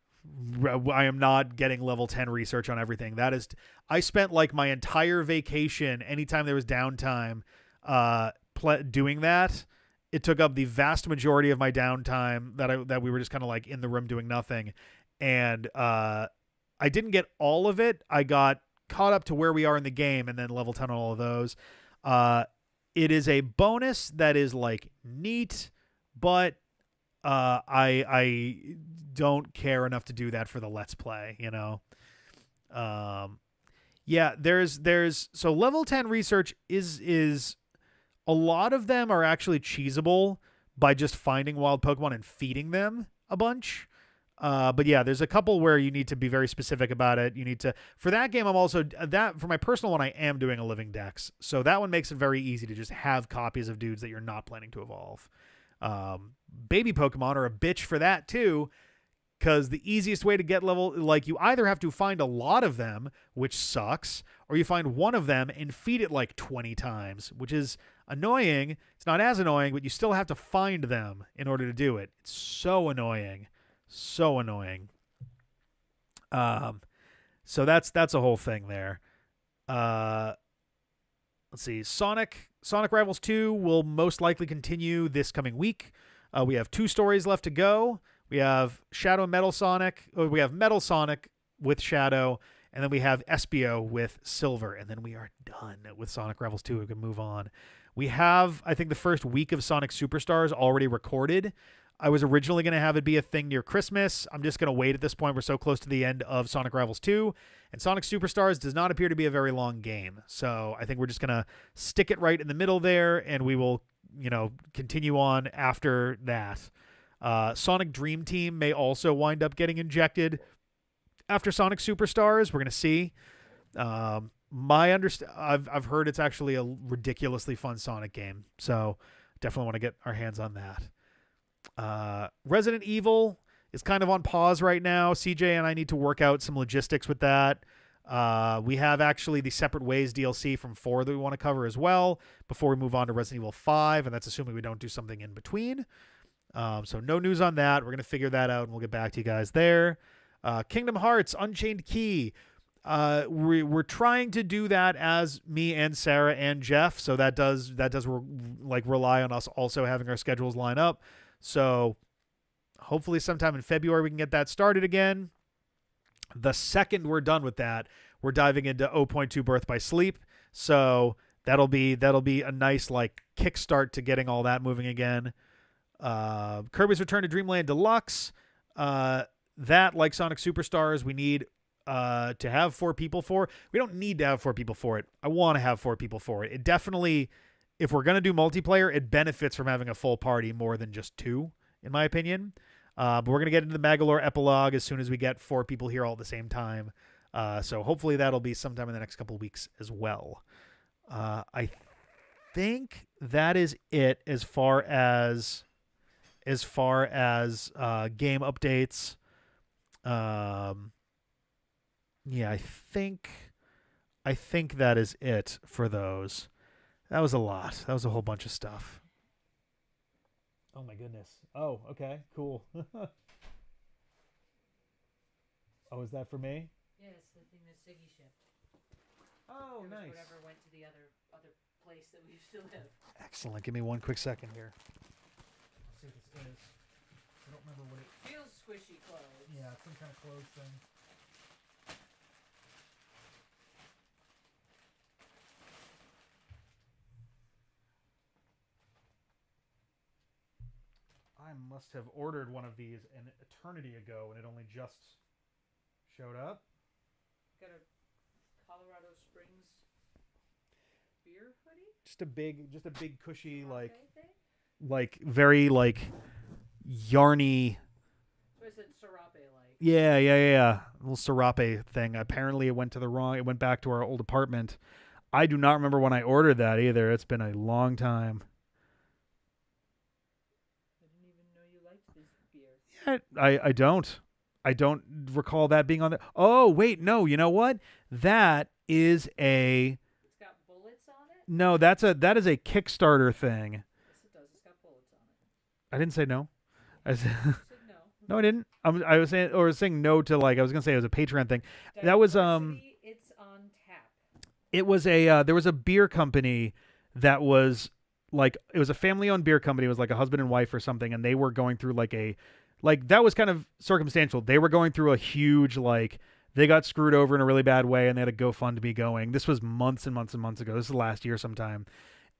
I am not getting level 10 research on everything. That is, I spent like my entire vacation, anytime there was downtime, doing that. It took up the vast majority of my downtime that we were just kind of like in the room doing nothing. And, I didn't get all of it. I got caught up to where we are in the game and then level 10 on all of those. It is a bonus that is like neat, but I don't care enough to do that for the Let's Play, Yeah, so level 10 research is a lot of them are actually cheesable by just finding wild Pokemon and feeding them a bunch. But yeah, there's a couple where you need to be very specific about it. You need to, for that game, for my personal one, I am doing a living dex. So that one makes it very easy to just have copies of dudes that you're not planning to evolve. Baby Pokemon are a bitch for that too, because the easiest way to get level, like, you either have to find a lot of them, which sucks, or you find one of them and feed it like 20 times, which is annoying. It's not as annoying, but you still have to find them in order to do it. It's so annoying. So annoying. So that's a whole thing there. Let's see. Sonic Rivals 2 will most likely continue this coming week. We have 2 stories left to go. We have Shadow and Metal Sonic. We have Metal Sonic with Shadow, and then we have Espio with Silver, and then we are done with Sonic Rivals 2. We can move on. We have, I think, the first week of Sonic Superstars already recorded. I was originally going to have it be a thing near Christmas. I'm just going to wait at this point. We're so close to the end of Sonic Rivals 2, and Sonic Superstars does not appear to be a very long game. So I think we're just going to stick it right in the middle there, and we will, continue on after that. Sonic Dream Team may also wind up getting injected after Sonic Superstars. We're going to see. I've heard it's actually a ridiculously fun Sonic game, so definitely want to get our hands on that. Resident Evil is kind of on pause right now. CJ and I need to work out some logistics with that. We have actually the Separate Ways DLC from 4 that we want to cover as well before we move on to Resident Evil 5, and that's assuming we don't do something in between. So no news on that. We're going to figure that out, and we'll get back to you guys there. Kingdom Hearts Unchained Key. We're trying to do that as me and Sarah and Jeff, so that does rely on us also having our schedules line up. So hopefully sometime in February we can get that started again. The second we're done with that, we're diving into 0.2 Birth by Sleep. So that'll be a nice kickstart to getting all that moving again. Kirby's Return to Dreamland Deluxe. That, like Sonic Superstars, we need to have 4 people for. We don't need to have 4 people for it. I want to have 4 people for it. It definitely, if we're going to do multiplayer, it benefits from having a full party more than just 2, in my opinion. But we're going to get into the Magalore epilogue as soon as we get 4 people here all at the same time. So hopefully that'll be sometime in the next couple of weeks as well. I think that is it as far as game updates. Yeah, I think that is it for those. That was a lot. That was a whole bunch of stuff. Oh my goodness. Oh, okay, cool. Oh, is that for me? Yeah, it's the thing that Siggy shipped. Oh, there was nice. Whatever went to the other place that we used to live. Excellent. Give me one quick second here. Let's see what this is. I don't remember what it feels squishy clothes. Yeah, it's some kind of clothes thing. I must have ordered one of these an eternity ago, and it only just showed up. Got a Colorado Springs beer hoodie. Just a big cushy Serape very yarny. So I said serape Yeah. A little serape thing. Apparently, it went back to our old apartment. I do not remember when I ordered that either. It's been a long time. I don't recall that being on there. Oh, wait, no, you know what? That is It's got bullets on it? No, that is a Kickstarter thing. Yes, it does. It's got bullets on it. I didn't say no. I said You said no. No, I didn't. I was saying no to I was going to say it was a Patreon thing. That was It's on tap. It was there was a beer company that was it was a family-owned beer company. It was like a husband and wife or something, and they were going through that was kind of circumstantial. They were going through a huge, they got screwed over in a really bad way, and they had a GoFundMe going. This was months and months and months ago. This is last year sometime.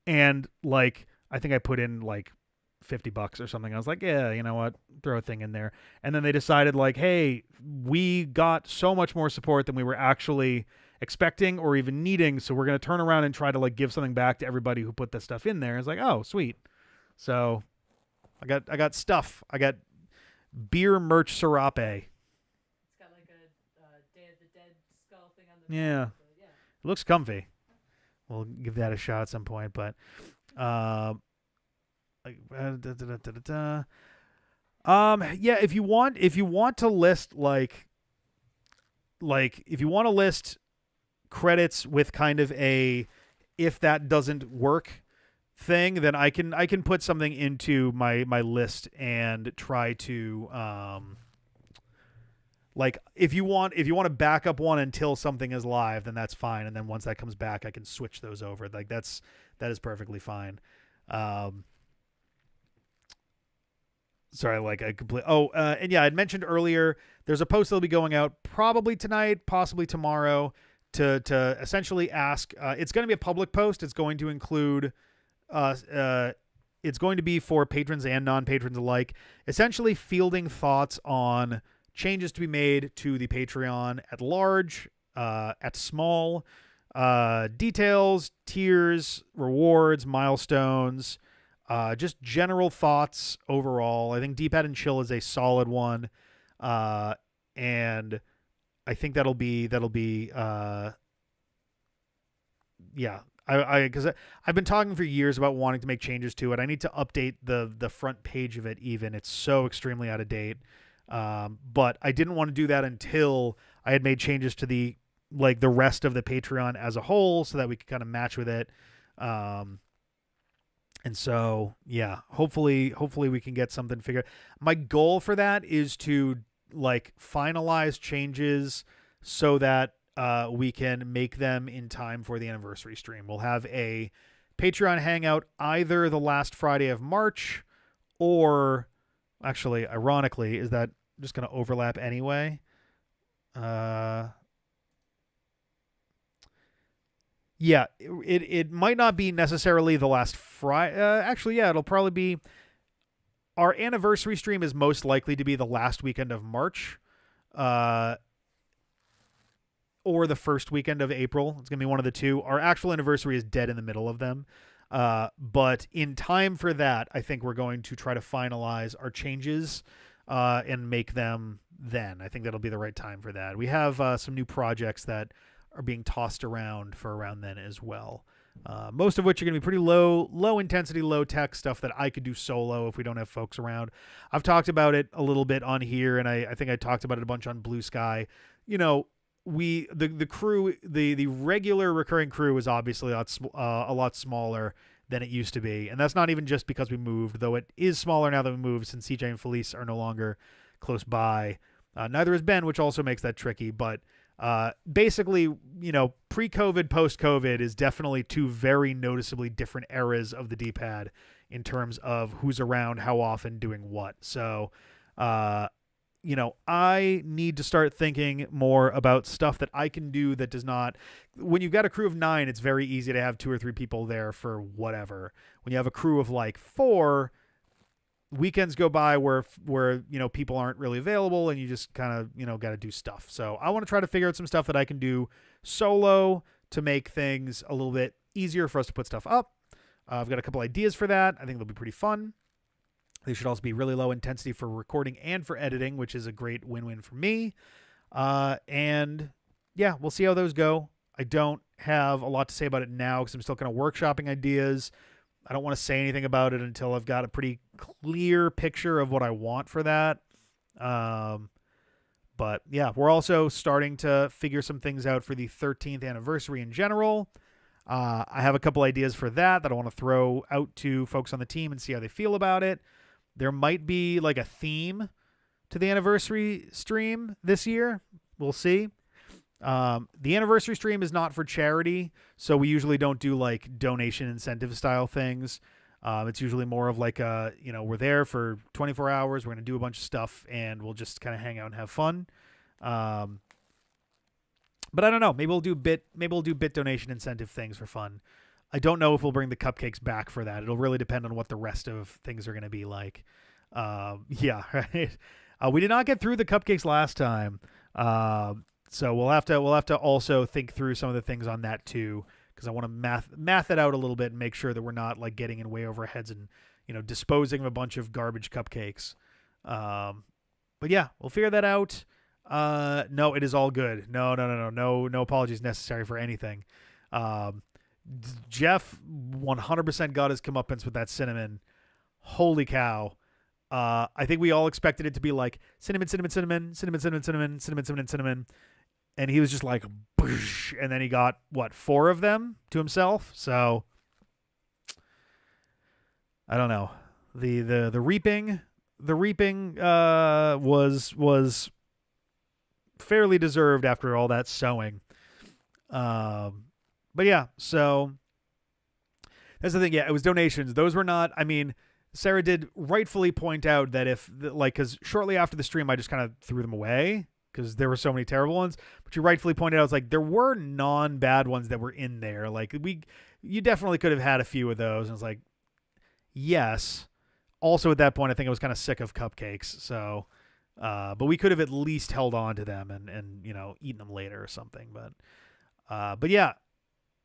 And, I think I put in, $50 or something. I was like, yeah, you know what? Throw a thing in there. And then they decided, hey, we got so much more support than we were actually expecting or even needing, so we're going to turn around and try to, give something back to everybody who put this stuff in there. It's oh, sweet. So I got stuff. I got beer merch serape. It's got a Day of the Dead skull thing on the Yeah. back. Yeah. It looks comfy. We'll give that a shot at some point, but yeah, if you want to list if you want to list credits with kind of a if that doesn't work thing, then I can put something into my list and try to if you want to back up one until something is live, then that's fine, and then once that comes back I can switch those over. That is perfectly fine. Sorry, and yeah, I'd mentioned earlier there's a post that'll be going out probably tonight, possibly tomorrow, to essentially ask. It's going to be a public post. It's going to include it's going to be for patrons and non-patrons alike, essentially fielding thoughts on changes to be made to the Patreon at large, at small, details, tiers, rewards, milestones, just general thoughts overall. I think D-pad and chill is a solid one, and I think that'll be yeah. Because I've been talking for years about wanting to make changes to it. I need to update the front page of it. Even it's so extremely out of date. But I didn't want to do that until I had made changes to the rest of the Patreon as a whole, so that we could kind of match with it. And so yeah, hopefully we can get something figured. My goal for that is to finalize changes so that we can make them in time for the anniversary stream. We'll have a Patreon hangout either the last Friday of March, or actually, ironically, is that just going to overlap anyway? Yeah, it might not be necessarily the last Friday. Actually, yeah, it'll probably be. Our anniversary stream is most likely to be the last weekend of March. Or the first weekend of April. It's going to be one of the two. Our actual anniversary is dead in the middle of them. But in time for that, I think we're going to try to finalize our changes and make them then. I think that'll be the right time for that. We have some new projects that are being tossed around for around then as well. Most of which are going to be pretty low intensity, low tech stuff that I could do solo if we don't have folks around. I've talked about it a little bit on here, and I think I talked about it a bunch on Blue Sky. The crew, the regular recurring crew is obviously a lot smaller than it used to be, and that's not even just because we moved, though it is smaller now that we moved, since CJ and Felice are no longer close by. Neither is Ben, which also makes that tricky. But basically, pre-COVID, post-COVID is definitely two very noticeably different eras of the D-pad in terms of who's around, how often, doing what. So I need to start thinking more about stuff that I can do that does not. When you've got a crew of 9, it's very easy to have 2 or 3 people there for whatever. When you have a crew of 4, weekends go by where people aren't really available, and you just kind of got to do stuff. So I want to try to figure out some stuff that I can do solo to make things a little bit easier for us to put stuff up. I've got a couple ideas for that. I think they'll be pretty fun. They should also be really low intensity for recording and for editing, which is a great win-win for me. And yeah, we'll see how those go. I don't have a lot to say about it now because I'm still kind of workshopping ideas. I don't want to say anything about it until I've got a pretty clear picture of what I want for that. But yeah, we're also starting to figure some things out for the 13th anniversary in general. I have a couple ideas for that I want to throw out to folks on the team and see how they feel about it. There might be a theme to the anniversary stream this year. We'll see. The anniversary stream is not for charity, so we usually don't do donation incentive style things. It's usually more of we're there for 24 hours. We're going to do a bunch of stuff and we'll just kind of hang out and have fun. But I don't know. Maybe we'll do bit donation incentive things for fun. I don't know if we'll bring the cupcakes back for that. It'll really depend on what the rest of things are going to be like. Yeah, right. We did not get through the cupcakes last time. So we'll have to also think through some of the things on that too, because I want to math it out a little bit and make sure that we're not getting in way over our heads and disposing of a bunch of garbage cupcakes. But yeah, we'll figure that out. No, it is all good. No apologies necessary for anything. Jeff 100% got his comeuppance with that cinnamon. Holy cow. I think we all expected it to be cinnamon, cinnamon, cinnamon, cinnamon, cinnamon, cinnamon, cinnamon, cinnamon, cinnamon. And he was just boosh, and then he got 4 of them to himself. So I don't know. The reaping was fairly deserved after all that sowing. But yeah, so that's the thing. Yeah, it was donations. Those were not, Sarah did rightfully point out that because shortly after the stream, I just kind of threw them away because there were so many terrible ones. But she rightfully pointed out, there were non-bad ones that were in there. You definitely could have had a few of those. And it's yes. Also at that point, I think I was kind of sick of cupcakes. So, but we could have at least held on to them and eaten them later or something. But yeah,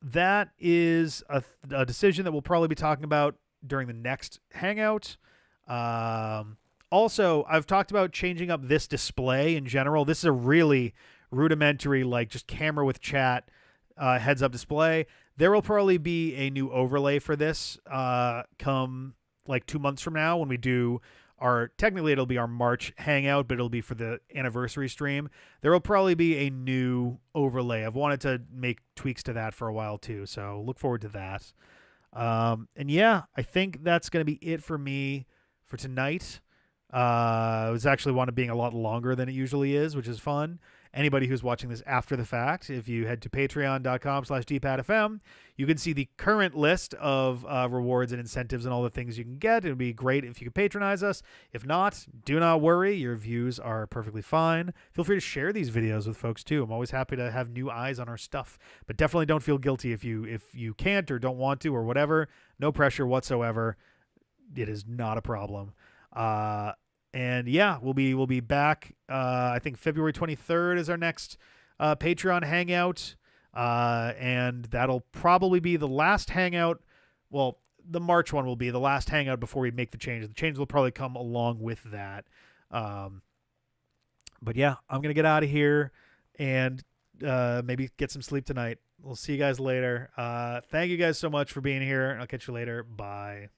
that is a decision that we'll probably be talking about during the next hangout. Also, I've talked about changing up this display in general. This is a really rudimentary, like just camera with chat heads up display. There will probably be a new overlay for this come like 2 months from now when we do technically it'll be our March hangout, but it'll be for the anniversary stream. There will probably be a new overlay. I've wanted to make tweaks to that for a while too, so look forward to that. And yeah, I think that's going to be it for me for tonight. It was actually wound up being a lot longer than it usually is, which is fun. Anybody who's watching this after the fact, if you head to patreon.com/dpadfm, you can see the current list of rewards and incentives and all the things you can get. It would be great if you could patronize us. If not, do not worry. Your views are perfectly fine. Feel free to share these videos with folks too. I'm always happy to have new eyes on our stuff. But definitely don't feel guilty if you can't or don't want to or whatever. No pressure whatsoever. It is not a problem. And yeah, we'll be back. I think February 23rd is our next Patreon hangout, and that'll probably be the last hangout. Well, the March one will be the last hangout before we make the change. The change will probably come along with that. But yeah, I'm gonna get out of here and maybe get some sleep tonight. We'll see you guys later. Thank you guys so much for being here. I'll catch you later. Bye.